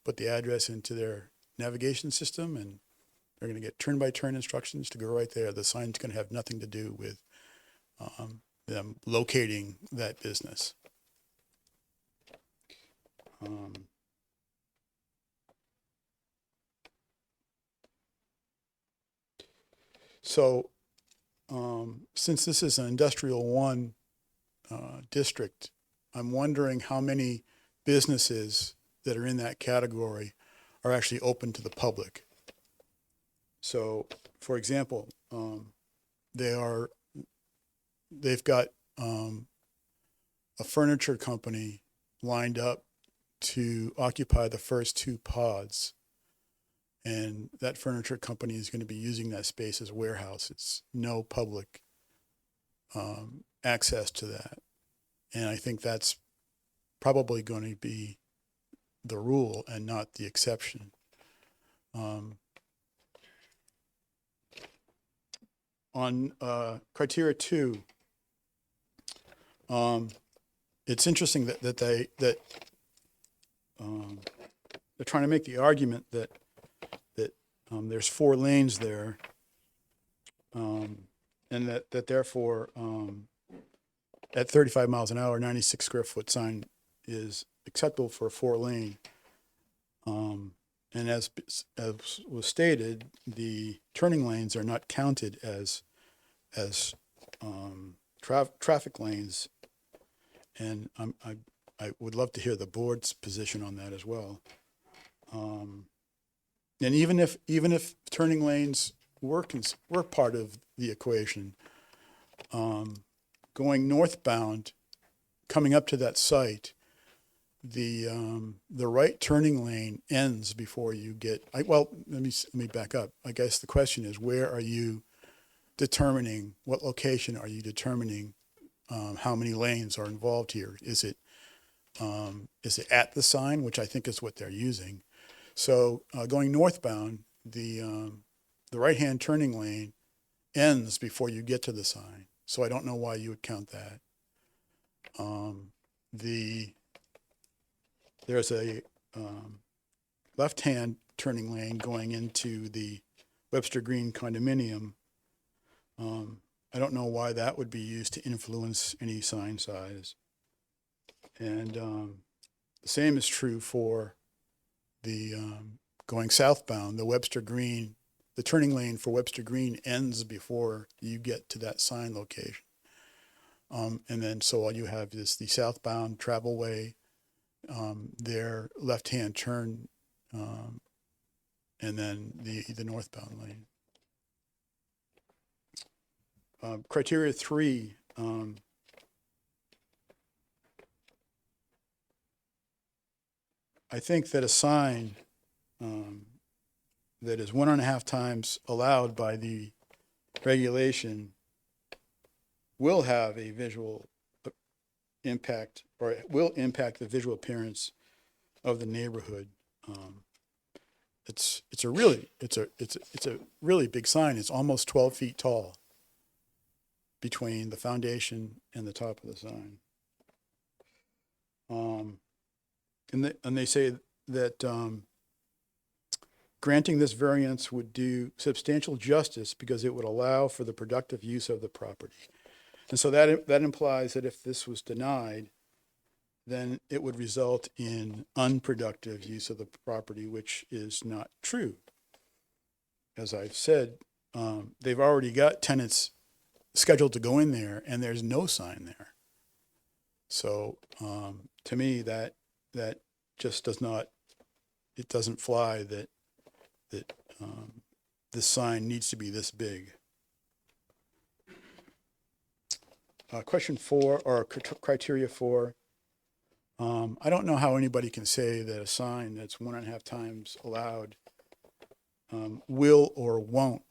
put the address into their navigation system, and they're going to get turn-by-turn instructions to go right there. The sign's going to have nothing to do with them locating that business. So, since this is an industrial one district, I'm wondering how many businesses that are in that category are actually open to the public. So, for example, they've got a furniture company lined up to occupy the first 2 pods. And that furniture company is going to be using that space as a warehouse. It's no public access to that. And I think that's probably going to be the rule and not the exception. On criteria 2, it's interesting that they're trying to make the argument that there's 4 lanes there, and that therefore at 35 miles an hour, 96 square foot sign is acceptable for a 4-lane. And as was stated, the turning lanes are not counted as traffic lanes, and I would love to hear the board's position on that as well. And even if turning lanes were part of the equation, going northbound, coming up to that site, the right turning lane ends before you get. Let me back up. I guess the question is, where are you determining? What location are you determining? How many lanes are involved here? Is it at the sign, which I think is what they're using? So going northbound, the right-hand turning lane ends before you get to the sign. So I don't know why you would count that. There's a left-hand turning lane going into the Webster Green condominium. I don't know why that would be used to influence any sign size. And the same is true for the going southbound, the turning lane for Webster Green ends before you get to that sign location. And then so all you have is the southbound travel way, their left-hand turn, and then the northbound lane. Criteria 3, I think that a sign that is 1.5 times allowed by the regulation will have a visual impact, or it will impact the visual appearance of the neighborhood. It's a really big sign. It's almost 12 feet tall between the foundation and the top of the sign. And they say that granting this variance would do substantial justice because it would allow for the productive use of the property. And so that implies that if this was denied, then it would result in unproductive use of the property, which is not true. As I've said, they've already got tenants scheduled to go in there, and there's no sign there. So to me, that just doesn't fly that this sign needs to be this big. Question 4, or criteria 4. I don't know how anybody can say that a sign that's 1.5 times allowed will or won't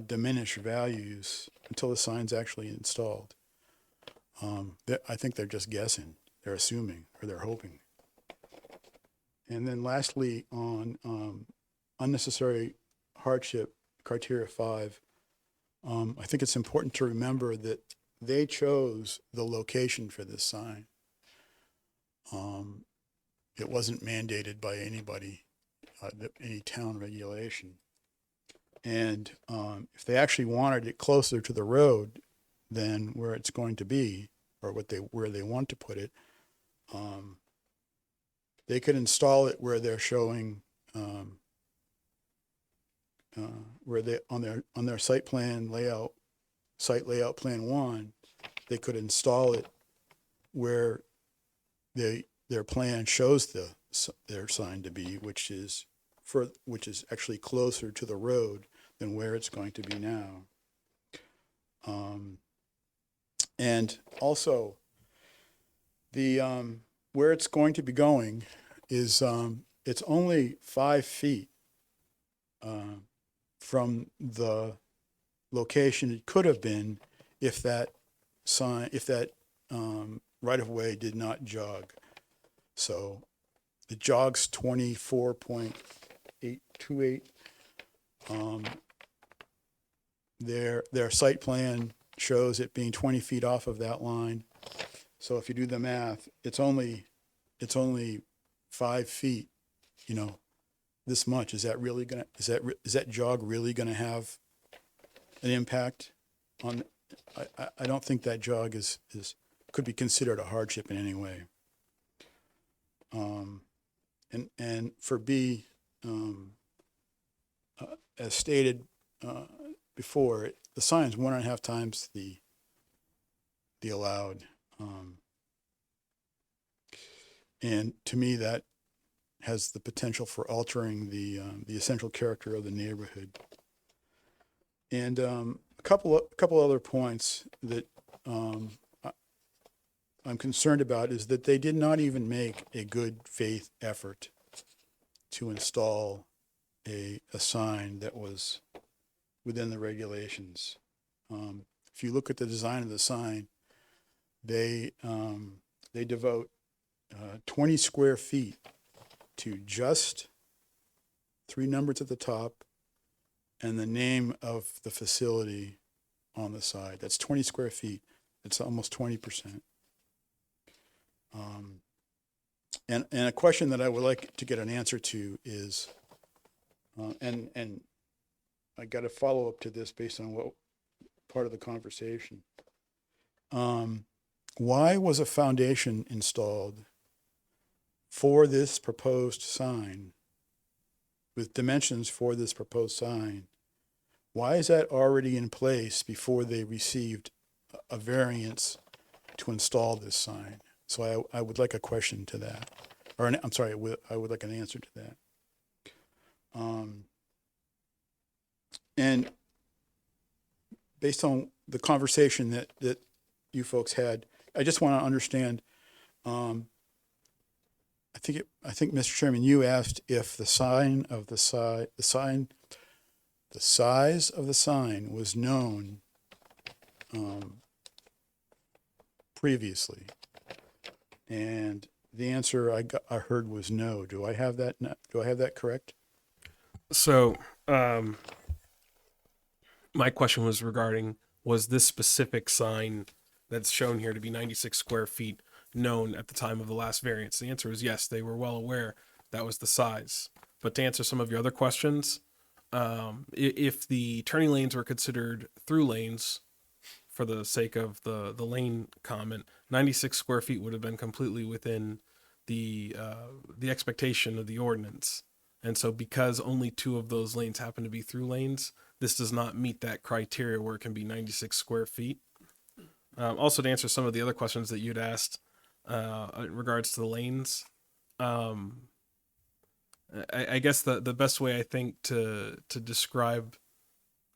diminish values until the sign's actually installed. I think they're just guessing. They're assuming, or they're hoping. And then lastly, on unnecessary hardship, criteria 5, I think it's important to remember that they chose the location for this sign. It wasn't mandated by anybody, any town regulation. And if they actually wanted it closer to the road than where it's going to be, or where they want to put it, they could install it where they're showing, where they on their site layout plan 1, they could install it where their plan shows their sign to be, which is actually closer to the road than where it's going to be now. And also, the where it's going to be going is it's only 5 feet from the location it could have been if that right of way did not jog. So it jogs 24.828. Their site plan shows it being 20 feet off of that line. So if you do the math, it's only 5 feet, this much. Is that jog really gonna have an impact on? I don't think that jog could be considered a hardship in any way. And for B, as stated before, the sign is 1.5 times the allowed. And to me, that has the potential for altering the essential character of the neighborhood. And a couple other points that I'm concerned about is that they did not even make a good faith effort to install a sign that was within the regulations. If you look at the design of the sign, they devote 20 square feet to just 3 numbers at the top and the name of the facility on the side. That's 20 square feet. It's almost 20%. And a question that I would like to get an answer to is, and I got a follow up to this based on what part of the conversation. Why was a foundation installed for this proposed sign, with dimensions for this proposed sign? Why is that already in place before they received a variance to install this sign? So I would like a question to that, or I would like an answer to that. And based on the conversation that you folks had, I just want to understand. I think, Mr. Chairman, you asked if the size of the sign was known previously, and the answer I heard was no. Do I have that? Do I have that correct? So, my question was regarding, was this specific sign that's shown here to be 96 square feet known at the time of the last variance? The answer is yes, they were well aware that was the size. But to answer some of your other questions, if the turning lanes were considered through lanes, for the sake of the lane comment, 96 square feet would have been completely within the expectation of the ordinance. And so because only 2 of those lanes happen to be through lanes, this does not meet that criteria where it can be 96 square feet. Also, to answer some of the other questions that you'd asked in regards to the lanes, I guess the best way I think to describe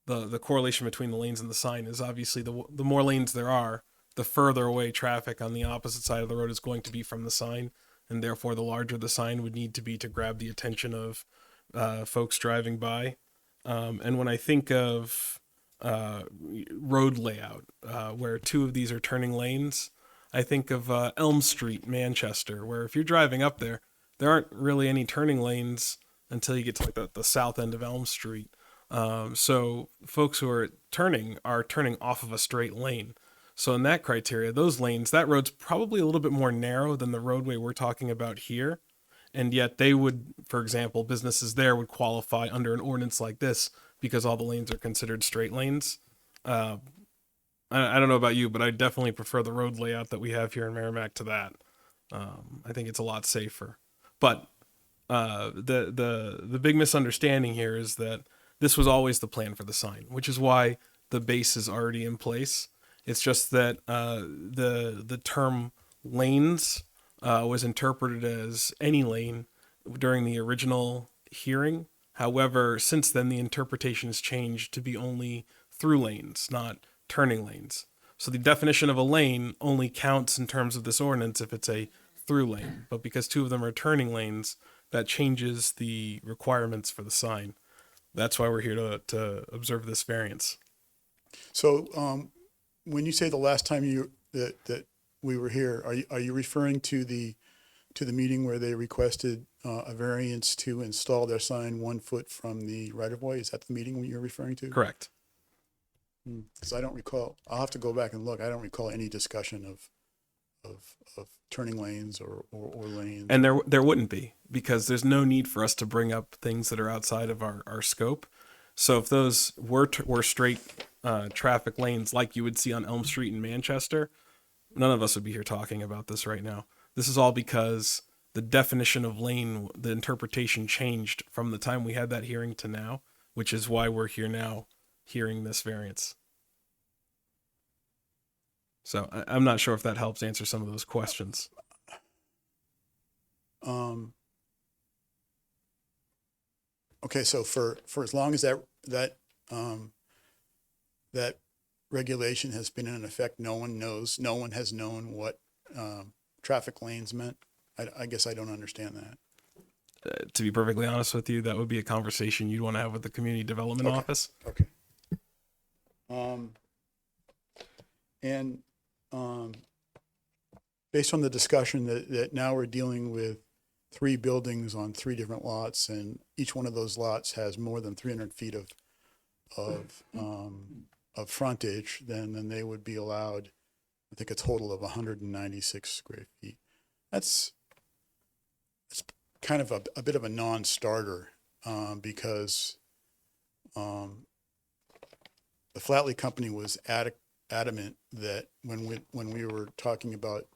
the correlation between the lanes and the sign is obviously the more lanes there are, the further away traffic on the opposite side of the road is going to be from the sign, and therefore the larger the sign would need to be to grab the attention of folks driving by. And when I think of road layout, where 2 of these are turning lanes, I think of Elm Street, Manchester, where if you're driving up there aren't really any turning lanes until you get to like the south end of Elm Street. So folks who are turning off of a straight lane. So in that criteria, those lanes, that road's probably a little bit more narrow than the roadway we're talking about here. And yet they would, for example, businesses there would qualify under an ordinance like this because all the lanes are considered straight lanes. I don't know about you, but I definitely prefer the road layout that we have here in Merrimack to that. I think it's a lot safer. But the big misunderstanding here is that this was always the plan for the sign, which is why the base is already in place. It's just that the term lanes was interpreted as any lane during the original hearing. However, since then the interpretation has changed to be only through lanes, not turning lanes. So the definition of a lane only counts in terms of this ordinance if it's a through lane. But because two of them are turning lanes, that changes the requirements for the sign. That's why we're here to observe this variance. So, when you say the last time that we were here, are you referring to the meeting where they requested a variance to install their sign 1 foot from the right of way? Is that the meeting you're referring to? Correct. Because I don't recall. I'll have to go back and look. I don't recall any discussion of turning lanes or lanes. And there wouldn't be, because there's no need for us to bring up things that are outside of our scope. So if those were straight traffic lanes like you would see on Elm Street in Manchester, none of us would be here talking about this right now. This is all because the definition of lane, the interpretation changed from the time we had that hearing to now, which is why we're here now hearing this variance. So I'm not sure if that helps answer some of those questions. Okay, so for as long as that regulation has been in effect, no one has known what traffic lanes meant. I guess I don't understand that. To be perfectly honest with you, that would be a conversation you'd want to have with the community development office. Okay. Based on the discussion that now we're dealing with 3 buildings on 3 different lots, and each one of those lots has more than 300 feet of frontage, then they would be allowed, I think, a total of 196 square feet. That's kind of a bit of a non-starter because the Flatley Company was adamant that when we were talking about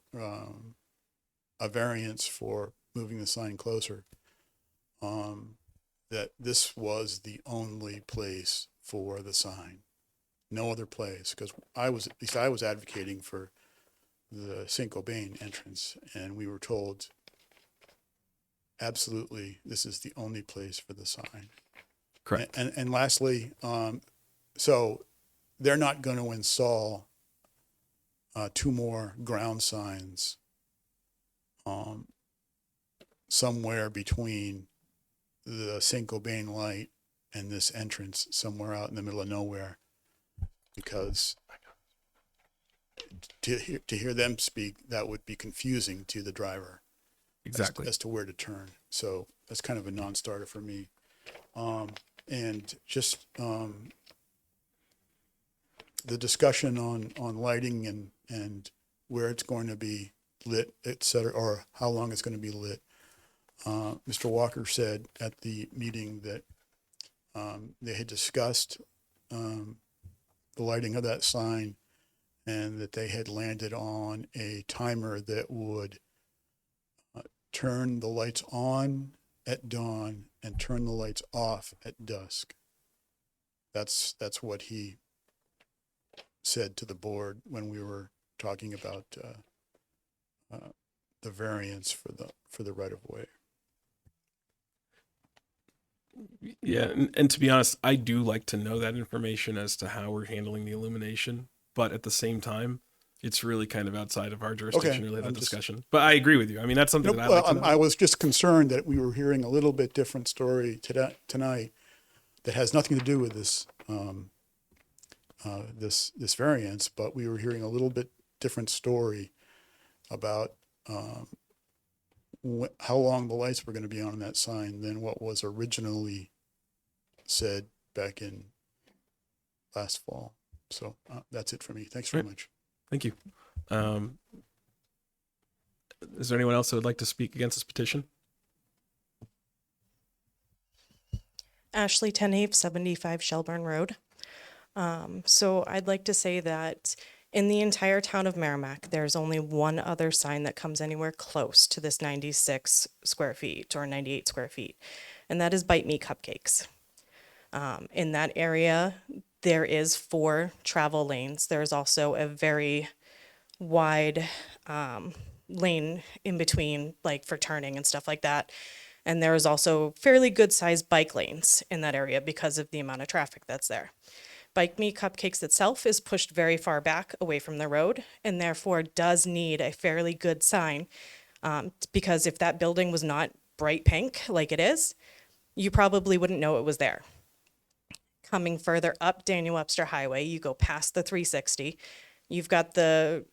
a variance for moving the sign closer, that this was the only place for the sign, no other place. Because I was advocating for the St. Gobain entrance, and we were told absolutely this is the only place for the sign. Correct. And lastly, so they're not going to install 2 more ground signs somewhere between the St. Gobain light and this entrance, somewhere out in the middle of nowhere, because to hear them speak, that would be confusing to the driver. Exactly. As to where to turn. So that's kind of a non-starter for me. And just the discussion on lighting and where it's going to be lit, et cetera, or how long it's going to be lit. Mr. Walker said at the meeting that they had discussed the lighting of that sign, and that they had landed on a timer that would turn the lights on at dawn and turn the lights off at dusk. That's what he said to the board when we were talking about the variance for the right of way. Yeah, and to be honest, I do like to know that information as to how we're handling the illumination, but at the same time, it's really kind of outside of our jurisdiction, really, that discussion. But I agree with you. I mean, that's something that I like to know. I was just concerned that we were hearing a little bit different story tonight that has nothing to do with this this variance, but we were hearing a little bit different story about how long the lights were going to be on that sign than what was originally said back in last fall. So that's it for me. Thanks very Right. much. Thank you. Is there anyone else that would like to speak against this petition? Ashley Tenave, 75 Shelburne Road. So I'd like to say that in the entire town of Merrimack, there's only one other sign that comes anywhere close to this 96 square feet or 98 square feet, and that is Bite Me Cupcakes. In that area, there is 4 travel lanes. There's also a very wide lane in between, like for turning and stuff like that. And there is also fairly good sized bike lanes in that area because of the amount of traffic that's there. Bike Me Cupcakes itself is pushed very far back away from the road and therefore does need a fairly good sign, because if that building was not bright pink like it is, you probably wouldn't know it was there. Coming further up Daniel Webster Highway, you go past the 360. You've got the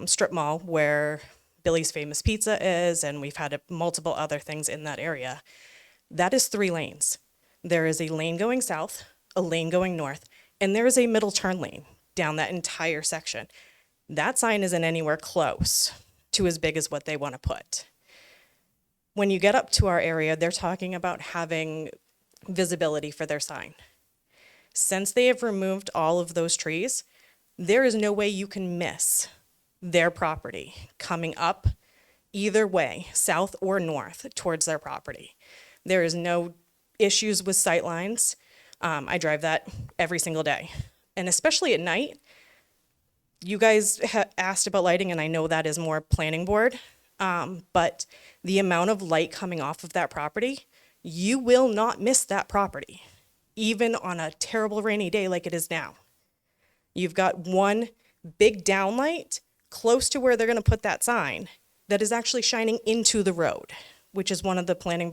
strip mall where Billy's Famous Pizza is, and we've had multiple other things in that area. That is 3 lanes. There is a lane going south, a lane going north, and there is a middle turn lane down that entire section. That sign isn't anywhere close to as big as what they want to put. When you get up to our area, they're talking about having visibility for their sign. Since they have removed all of those trees, there is no way you can miss their property coming up either way, south or north, towards their property. There is no issues with sight lines. I drive that every single day. And especially at night, you guys asked about lighting, and I know that is more planning board, but the amount of light coming off of that property, you will not miss that property, even on a terrible rainy day like it is now. You've got one big downlight close to where they're going to put that sign that is actually shining into the road, which is one of the planning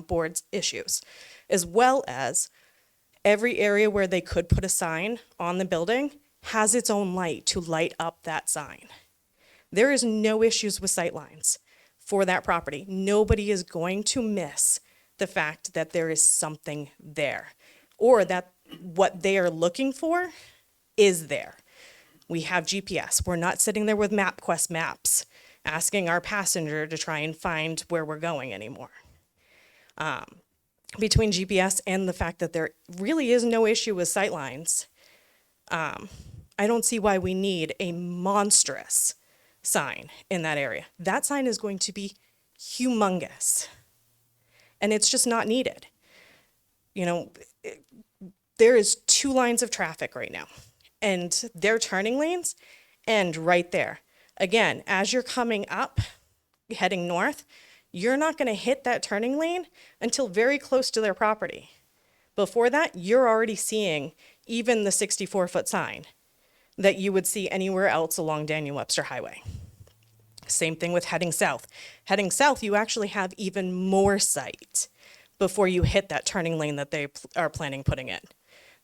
board's issues, as well as every area where they could put a sign on the building has its own light to light up that sign. There is no issues with sight lines for that property. Nobody is going to miss the fact that there is something there, or that what they are looking for is there. We have GPS. We're not sitting there with MapQuest maps asking our passenger to try and find where we're going anymore. Between GPS and the fact that there really is no issue with sightlines, I don't see why we need a monstrous sign in that area. That sign is going to be humongous, and it's just not needed. You know, there is 2 lines of traffic right now, and their turning lanes end right there. Again, as you're coming up, heading north, you're not going to hit that turning lane until very close to their property. Before that, you're already seeing even the 64-foot sign that you would see anywhere else along Daniel Webster Highway. Same thing with heading south. Heading south, you actually have even more sight before you hit that turning lane that they are planning putting in.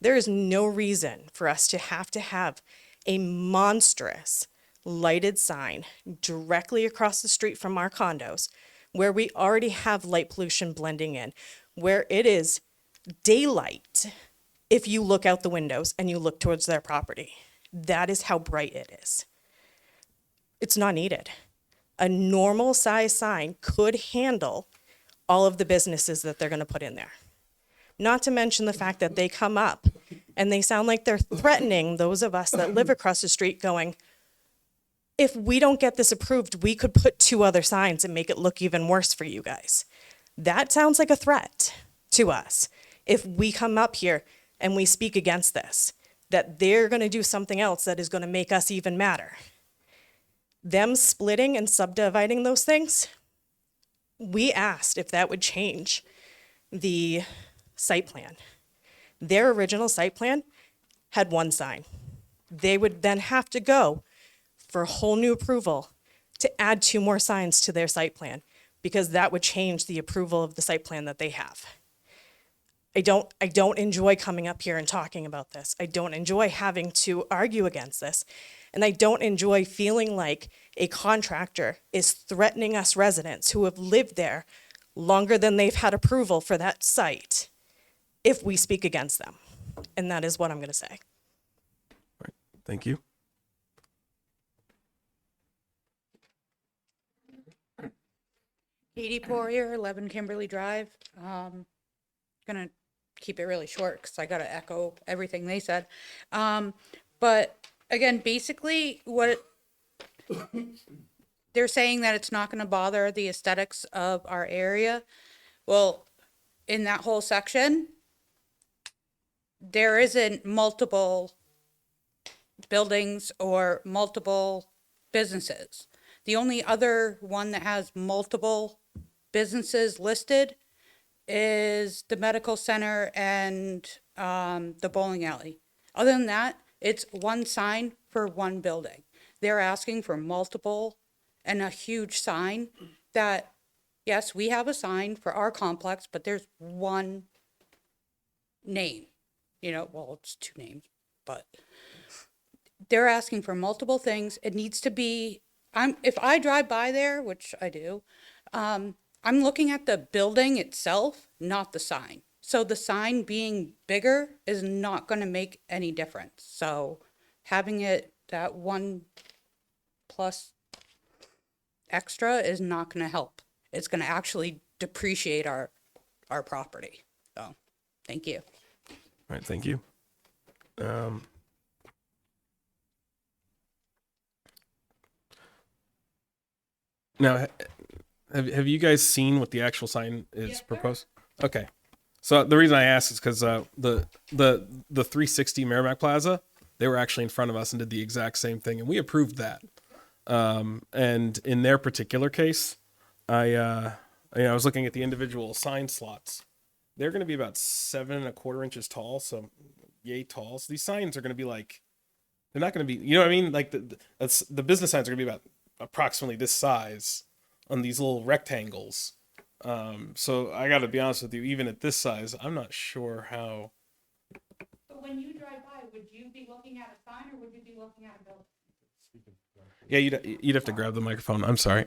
There is no reason for us to have a monstrous lighted sign directly across the street from our condos, where we already have light pollution blending in, where it is daylight if you look out the windows and you look towards their property. That is how bright it is. It's not needed. A normal size sign could handle all of the businesses that they're going to put in there. Not to mention the fact that they come up and they sound like they're threatening those of us that live across the street, going, if we don't get this approved, we could put 2 other signs and make it look even worse for you guys. That sounds like a threat to us. If we come up here and we speak against this, that they're going to do something else that is going to make us even madder. Them splitting and subdividing those things, we asked if that would change the site plan. Their original site plan had 1 sign. They would then have to go for a whole new approval to add 2 more signs to their site plan, because that would change the approval of the site plan that they have. I don't enjoy coming up here and talking about this. I don't enjoy having to argue against this. And I don't enjoy feeling like a contractor is threatening us residents who have lived there longer than they've had approval for that site if we speak against them. And that is what I'm going to say. Thank you. Katie Poirier, 11 Kimberly Drive. Gonna keep it really short because I gotta echo everything they said. But again, basically, they're saying that it's not gonna bother the aesthetics of our area. Well, in that whole section, there isn't multiple buildings or multiple businesses. The only other one that has multiple businesses listed is the medical center and the bowling alley. Other than that, it's one sign for one building. They're asking for multiple and a huge sign that, yes, we have a sign for our complex, but there's one name. You know, well, it's two names, but they're asking for multiple things. It needs to be, if I drive by there, which I do, I'm looking at the building itself, not the sign. So the sign being bigger is not going to make any difference. So having it that 1+ extra is not going to help. It's going to actually depreciate our property. So, thank you. All right, thank you. Now, have you guys seen what the actual sign is proposed? Okay, so the reason I asked is because the 360 Merrimack Plaza, they were actually in front of us and did the exact same thing, and we approved that. And in their particular case, I was looking at the individual sign slots. They're going to be about 7¼ inches tall, so yay tall. So these signs are going to be like, they're not going to be, you know what I mean? Like the business signs are going to be about approximately this size on these little rectangles. So I got to be honest with you, even at this size, I'm not sure how. But when you drive by, would you be looking at a sign or would you be looking at a building? Yeah, you'd have to grab the microphone. I'm sorry.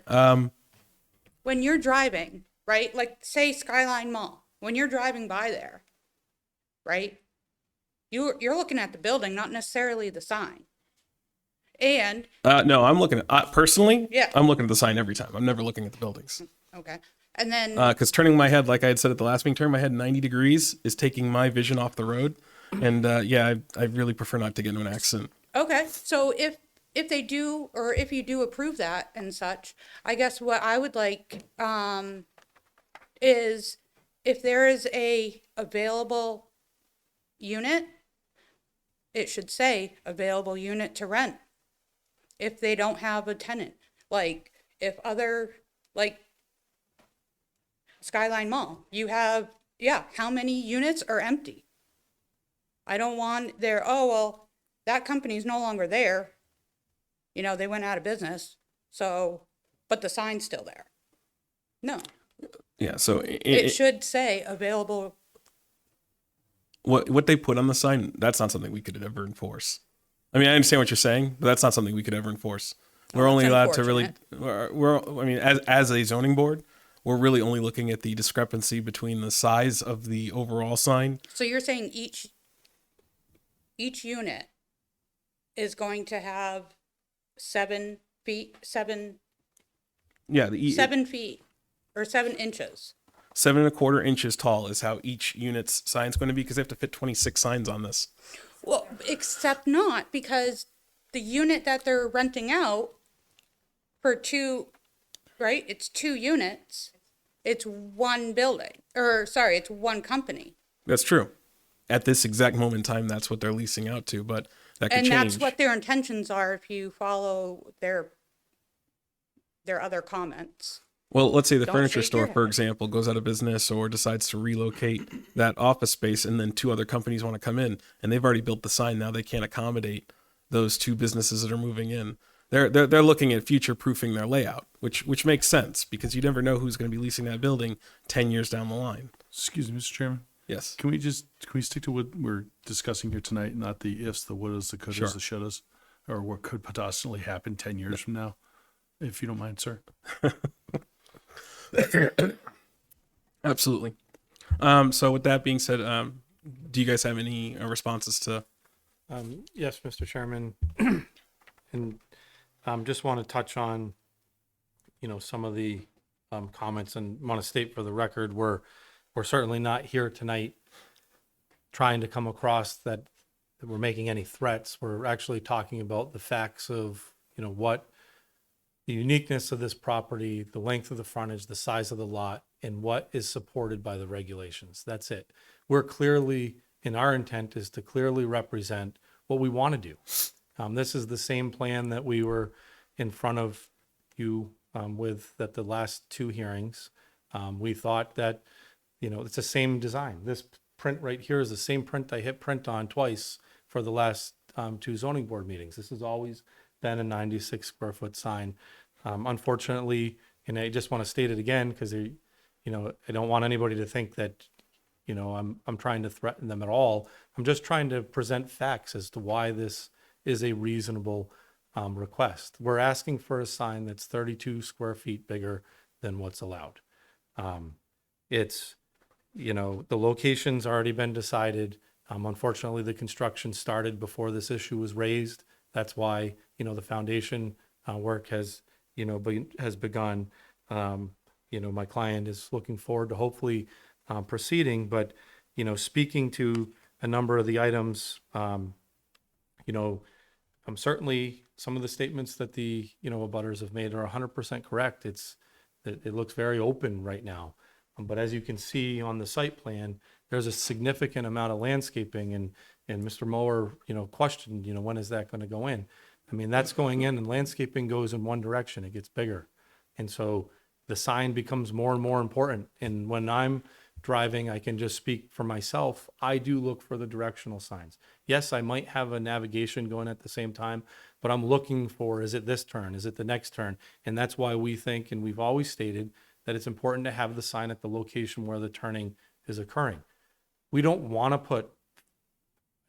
When you're driving, right? Like say Skyline Mall, when you're driving by there, right? You're looking at the building, not necessarily the sign. And no, I'm looking at personally. Yeah. I'm looking at the sign every time. I'm never looking at the buildings. okay. And then Because turning my head, like I had said at the last meeting, turning my head 90 degrees is taking my vision off the road. And yeah, I really prefer not to get into an accident. okay, so if they do, or if you do approve that and such, I guess what I would like is if there is a available unit, it should say available unit to rent. If they don't have a tenant, like if other, like Skyline Mall, you have, how many units are empty? I don't want their, oh, well, that company's no longer there. You know, they went out of business. So, but the sign's still there. No, Yeah. So it should say available. what they put on the sign, that's not something we could ever enforce. I mean, I understand what you're saying, but that's not something we could ever enforce. We're only allowed to really, I mean, as a zoning board, we're really only looking at the discrepancy between the size of the overall sign. So you're saying each unit is going to have 7 feet, 7 Yeah. 7 feet or 7 inches. 7¼ inches tall is how each unit's sign's going to be, because they have to fit 26 signs on this. Well, except not, because the unit that they're renting out for 2, right? It's 2 units. It's one building, or sorry, it's one company. That's true. At this exact moment in time, that's what they're leasing out to, but that could And change. that's what their intentions are if you follow their other comments. Well, let's say the Don't furniture shake store, your for head. example, goes out of business or decides to relocate that office space, and then 2 other companies want to come in, and they've already built the sign. Now they can't accommodate those 2 businesses that are moving in. They're looking at future proofing their layout, which makes sense, because you never know who's going to be leasing that building 10 years down the line. Excuse me, Mr. Chairman. Yes. Can we stick to what we're discussing here tonight, not the ifs, the wouldas, the couldas, Sure. the shouldas, or what could potentially happen 10 years from now, if you don't mind, sir? Absolutely. So with that being said, do you guys have any responses to? Yes, Mr. Chairman. And just want to touch on, some of the comments, and want to state for the record, we're certainly not here tonight trying to come across that we're making any threats. We're actually talking about the facts of, what the uniqueness of this property, the length of the frontage, the size of the lot, and what is supported by the regulations. That's it. We're clearly, and our intent is to clearly represent what we want to do. This is the same plan that we were in front of you with at the last two hearings. We thought that, it's the same design. This print right here is the same print I hit print on twice for the last two zoning board meetings. This has always been a 96 square foot sign. Unfortunately, and I just want to state it again because I don't want anybody to think that I'm trying to threaten them at all. I'm just trying to present facts as to why this is a reasonable request. We're asking for a sign that's 32 square feet bigger than what's allowed. It's, the location's already been decided. Unfortunately, the construction started before this issue was raised. That's why, the foundation work has, has begun. My client is looking forward to hopefully proceeding, but, speaking to a number of the items, certainly some of the statements that the, abutters have made are 100% correct. It looks very open right now. But as you can see on the site plan, there's a significant amount of landscaping, and Mr. Mower, questioned, when is that going to go in? I mean, that's going in, and landscaping goes in one direction, it gets bigger. And so the sign becomes more and more important. And when I'm driving, I can just speak for myself. I do look for the directional signs. Yes, I might have a navigation going at the same time, but I'm looking for, is it this turn? Is it the next turn? And that's why we think, and we've always stated, that it's important to have the sign at the location where the turning is occurring. We don't want to put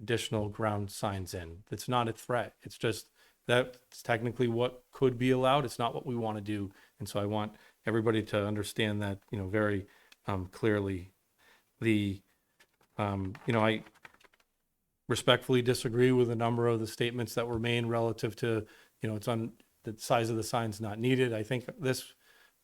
additional ground signs in. It's not a threat. It's just that's technically what could be allowed. It's not what we want to do. And so I want everybody to understand that, very clearly. I respectfully disagree with a number of the statements that were made relative to, it's on the size of the sign's not needed. I think this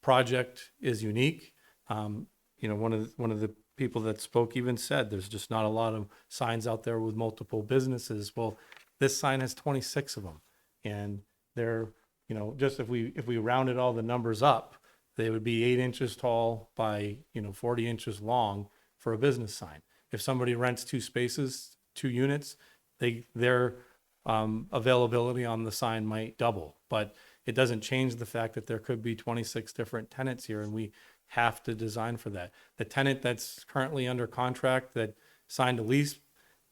project is unique. One of the people that spoke even said there's just not a lot of signs out there with multiple businesses. Well, this sign has 26 of them, and they're, just if we rounded all the numbers up, they would be 8 inches tall by 40 inches long for a business sign. If somebody rents 2 spaces, 2 units, their availability on the sign might double, but it doesn't change the fact that there could be 26 different tenants here, and we have to design for that. The tenant that's currently under contract that signed a lease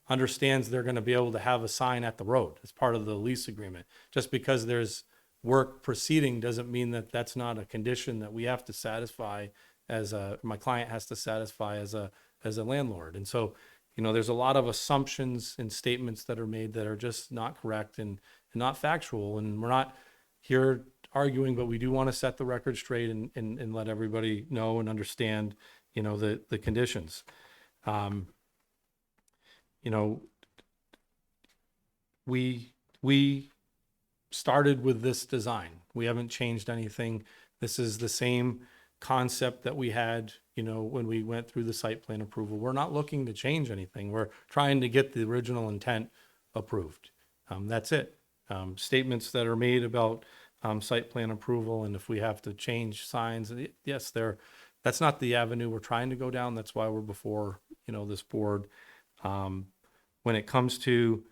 understands they're going to be able to have a sign at the road as part of the lease agreement. Just because there's work proceeding doesn't mean that that's not a condition that we have to satisfy my client has to satisfy as a landlord. And so, there's a lot of assumptions and statements that are made that are just not correct and not factual. And we're not here arguing, but we do want to set the record straight and let everybody know and understand, the conditions. We started with this design. We haven't changed anything. This is the same concept that we had, when we went through the site plan approval. We're not looking to change anything. We're trying to get the original intent approved. That's it. Statements that are made about site plan approval, and if we have to change signs, yes, that's not the avenue we're trying to go down. That's why we're before, this board. When it comes to,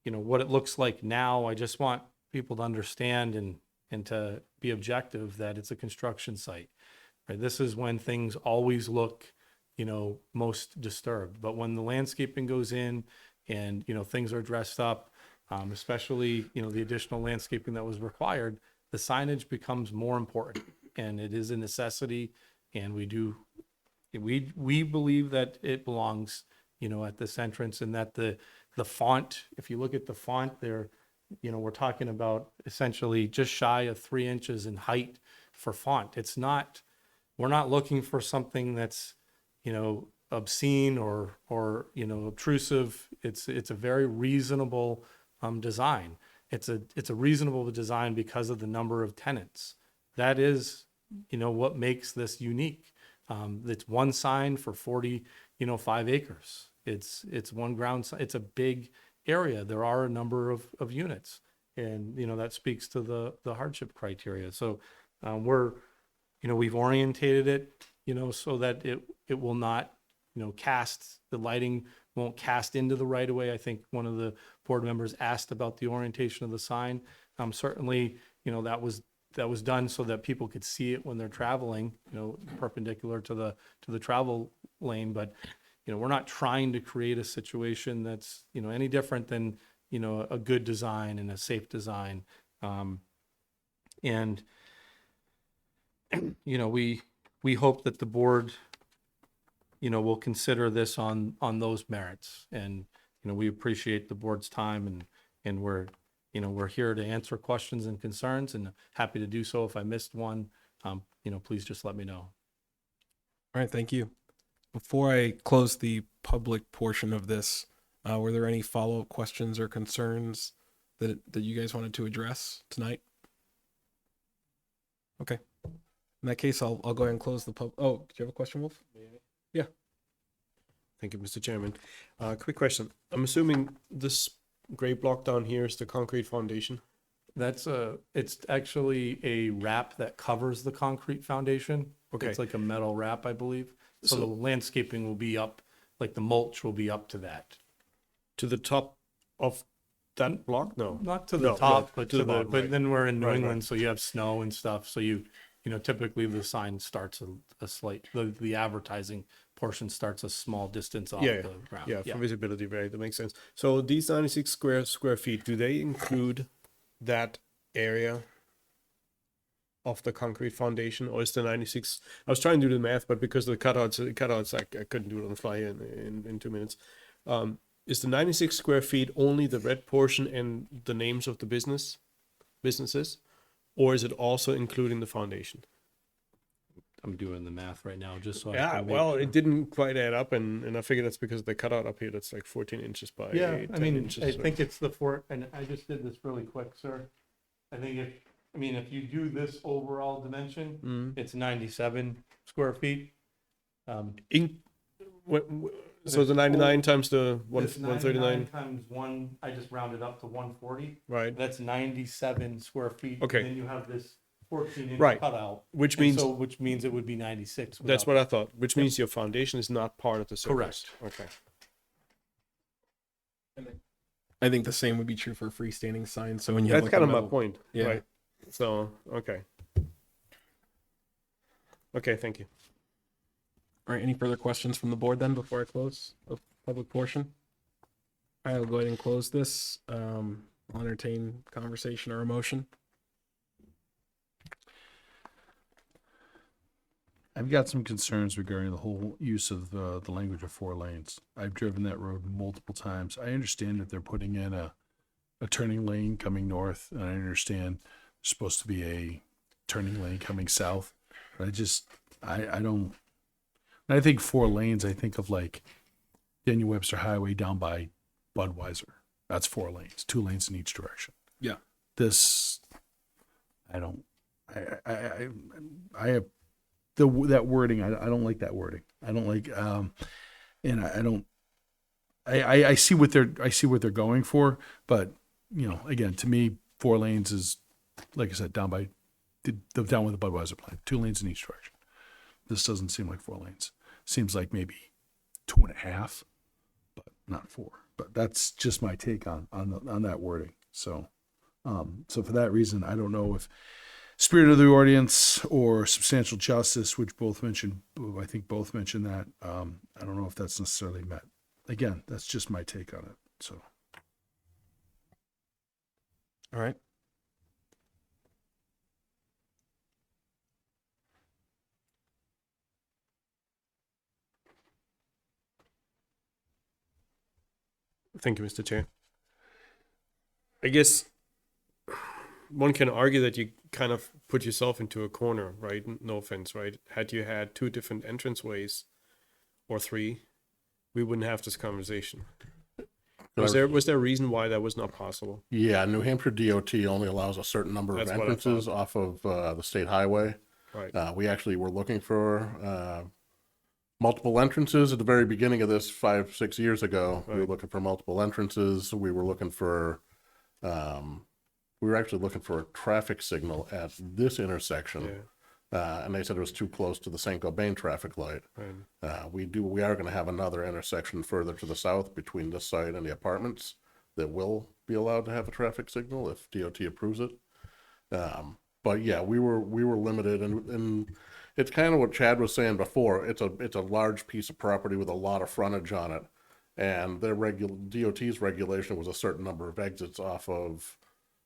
what it looks like now, I just want people to understand and to be objective that it's a construction site. Right? This is when things always look, most disturbed. But when the landscaping goes in and, things are dressed up, especially, the additional landscaping that was required, the signage becomes more important, and it is a necessity. And we believe that it belongs, at this entrance, and that the font, if you look at the font there, we're talking about essentially just shy of 3 inches in height for font. We're not looking for something that's, obscene or obtrusive. It's a very reasonable design. It's a reasonable design because of the number of tenants. That is, what makes this unique. It's one sign for 5 acres. It's one ground. It's a big area. There are a number of units, and that speaks to the hardship criteria. So we've orientated it, so that it will not, the lighting won't cast into the right of way. I think one of the board members asked about the orientation of the sign. Certainly, that was done so that people could see it when they're traveling, perpendicular to the travel lane. But, we're not trying to create a situation that's, any different than, a good design and a safe design. And we hope that the board, will consider this on those merits. And, we appreciate the board's time, and we're here to answer questions and concerns, and happy to do so. If I missed one, please just let me know. All right, thank you. Before I close the public portion of this, were there any follow-up questions or concerns that you guys wanted to address tonight? Okay. In that case, I'll go ahead and close the Oh, do you have a question, Wolf? Yeah. Thank you, Mr. Chairman. Quick question. I'm assuming this gray block down here is the concrete foundation. It's actually a wrap that covers the concrete foundation. Okay. It's like a metal wrap, I believe. So the landscaping will be up, like the mulch will be up to that. To the top of that block? No. Not to the No, top, no, but to the bottom, but right. then we're in New Right, England, right. so you have snow and stuff. So typically the sign starts a slight, the advertising portion starts a small distance off Yeah, the ground. yeah, for visibility, right? That makes sense. So these 96 square feet, do they include that area of the concrete foundation, or is the 96? I was trying to do the math, but because of the cutouts, I couldn't do it on the fly in 2 minutes. Is the 96 square feet only the red portion and the names of the businesses, or is it also including the foundation? I'm doing the math right now, just so I Yeah, can make well, sure. it didn't quite add up, and I figured that's because of the cutout up here. That's like 14 inches by Yeah, 10 inches. I think it's and I just did this really quick, sir. I think if you do this overall dimension, it's 97 square feet. So the 99 times the This 139, times one, I just rounded up to 140. right? That's 97 square feet. Okay. And then you have this 14-inch Right. cutout. Which And means which means it would be 96. that's without- what I thought. Which means your foundation is not part of the surface. Correct. Okay. I think the same would be true for a freestanding sign. So when you have That's like kind a of my metal- point. Yeah. Right. So okay. Okay. Thank you. All right, any further questions from the board then before I close the public portion? All right, I'll go ahead and close this. I'll entertain conversation or a motion. I've got some concerns regarding the whole use of the language of 4 lanes. I've driven that road multiple times. I understand that they're putting in a turning lane coming north, and I understand there's supposed to be a turning lane coming south. But I don't. When I think 4 lanes, I think of like Daniel Webster Highway down by Budweiser. That's 4 lanes, 2 lanes in each direction. Yeah. This, I don't. I have. That wording, I don't like that wording. I don't like, and I don't. I see what they're going for, but again, to me, 4 lanes is, like I said, down with the Budweiser plant, 2 lanes in each direction. This doesn't seem like 4 lanes. Seems like maybe 2.5, but not 4. But that's just my take on that wording. So for that reason, I don't know if spirit of the ordinance or substantial justice, which I think both mentioned that. I don't know if that's necessarily met. Again, that's just my take on it. So. All right. Thank you, Mr. Chair. I guess one can argue that you kind of put yourself into a corner, right? No offense, right? Had you had 2 different entranceways or 3, we wouldn't have this conversation. There- Was there a reason why that was not possible? Yeah, New Hampshire DOT only allows a certain number of That's what I entrances off of the state highway. Right. We actually were looking for multiple entrances at the very beginning of this 5-6 years ago. We were Right. looking for multiple entrances. We were looking for, we were actually looking for a traffic signal at this intersection. And they said it was too close to the St. Gobain traffic light. Right. We are going to have another intersection further to the south between this site and the apartments that will be allowed to have a traffic signal if DOT approves it. But yeah, we were limited, and it's kind of what Chad was saying before. It's a large piece of property with a lot of frontage on it, and their DOT's regulation was a certain number of exits off of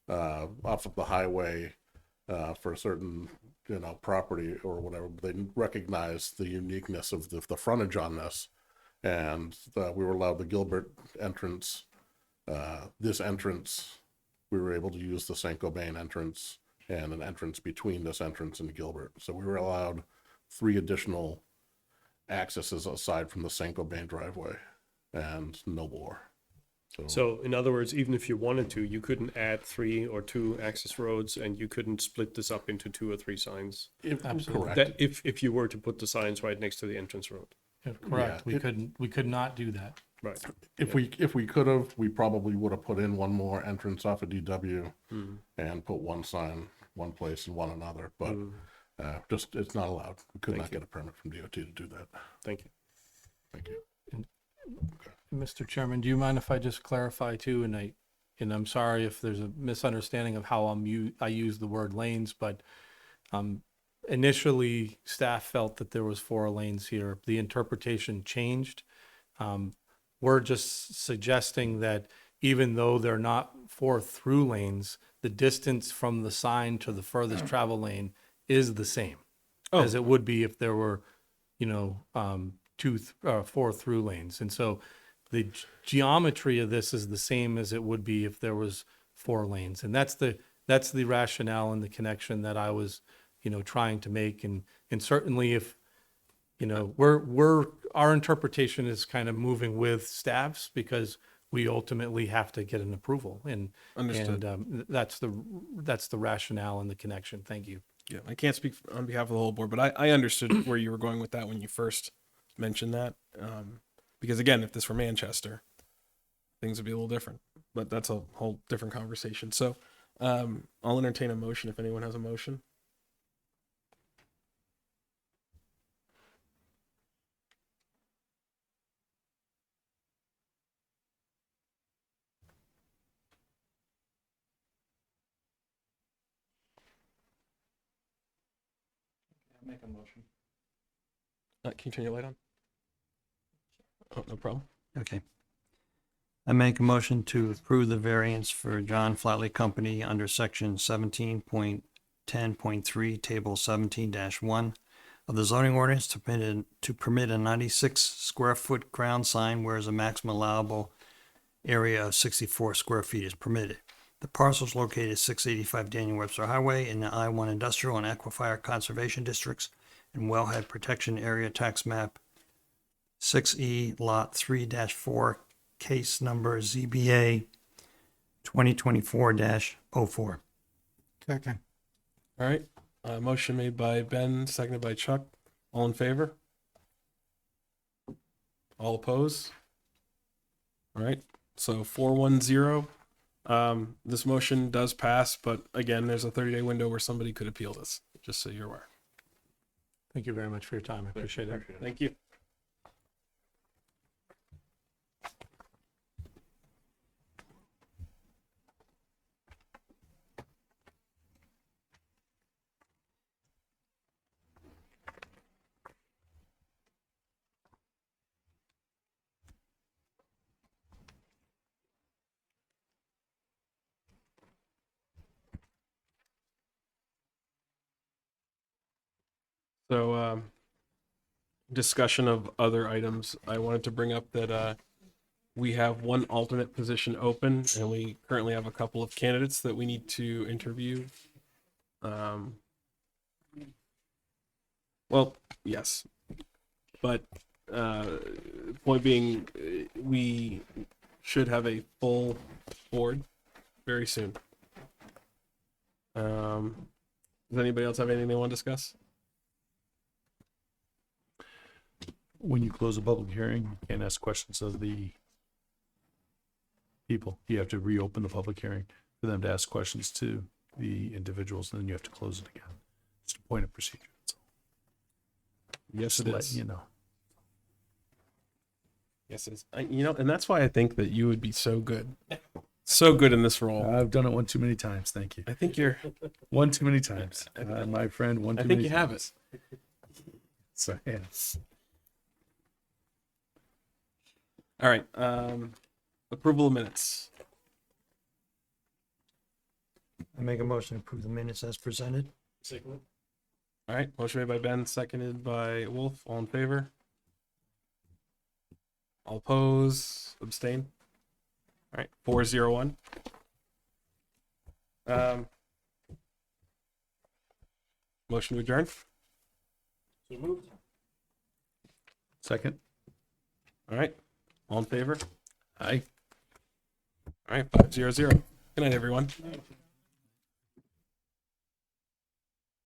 the highway for a certain property or whatever. They recognize the uniqueness of the frontage on this, and we were allowed the Gilbert entrance. This entrance, we were able to use the St. Gobain entrance and an entrance between this entrance and Gilbert. So we were allowed 3 additional accesses aside from the St. Gobain driveway and no more. So in other words, even if you wanted to, you couldn't add 3 or 2 access roads, and you couldn't split this up into 2 or 3 signs. Correct. That if you were to put the signs right next to the entrance road. Correct. Yeah, We could not do that. Right. If we could have, we probably would have put in one more entrance off of DW and put one sign one place and one another, but just it's not allowed. We could not get a permit from DOT to do that. Thank you. Thank you. Mr. Chairman, do you mind if I just clarify too? And I'm sorry if there's a misunderstanding of how I use the word lanes, but initially staff felt that there was 4 lanes here. The interpretation changed. We're just suggesting that even though they're not 4 through lanes, the distance from the sign to the furthest travel lane is the same as it would be if there were, 4 through lanes. And so the geometry of this is the same as it would be if there was 4 lanes. And that's the rationale and the connection that I was, trying to make. And certainly if, our interpretation is kind of moving with staff's because we ultimately have to get an approval. And Understood. And that's the rationale and the connection. Thank you. Yeah, I can't speak on behalf of the whole board, but I understood where you were going with that when you first mentioned that. Because again, if this were Manchester, things would be a little different. But that's a whole different conversation. So I'll entertain a motion if anyone has a motion. Make a motion. Can you turn your light on? Oh, no problem. Okay. I make a motion to approve the variance for John Flatley Company under section 17.10.3, table 17-1 of the zoning ordinance to permit a 96 square foot ground sign, whereas a maximum allowable area of 64 square feet is permitted. The parcel is located at 685 Daniel Webster Highway in the I-1 Industrial and Aquifer Conservation Districts and Wellhead Protection Area Tax Map 6E Lot 3-4, case number ZBA 2024-04. Second. All right. Motion made by Ben, seconded by Chuck. All in favor? All opposed? All right. So 410. This motion does pass, but again, there's a 30-day window where somebody could appeal this, just so you're aware. Thank you very much for your time. I appreciate it. Thank you. So, discussion of other items. I wanted to bring up that we have one alternate position open, and we currently have a couple of candidates that we need to interview. Well, yes, but point being, we should have a full board very soon. Does anybody else have anything they want to discuss? When you close a public hearing, you can't ask questions of the people. You have to reopen the public hearing for them to ask questions to the individuals, and then you have to close it again. It's a point of procedure. That's all. Yes, it Just is. letting you know. Yes, it is. And that's why I think that you would be so good in this role. I've done it one too many times. Thank you. I think you're. One too many times. My friend, one too I many think you have times. it. So, yeah. All right. Approval of minutes. I make a motion to approve the minutes as presented. All right. Motion made by Ben, seconded by Wolf. All in favor? All oppose? Abstain? All right. 4-0-1. Motion to adjourn. Second. All right. All in favor? Aye. All right. 5-0-0. Good night, everyone.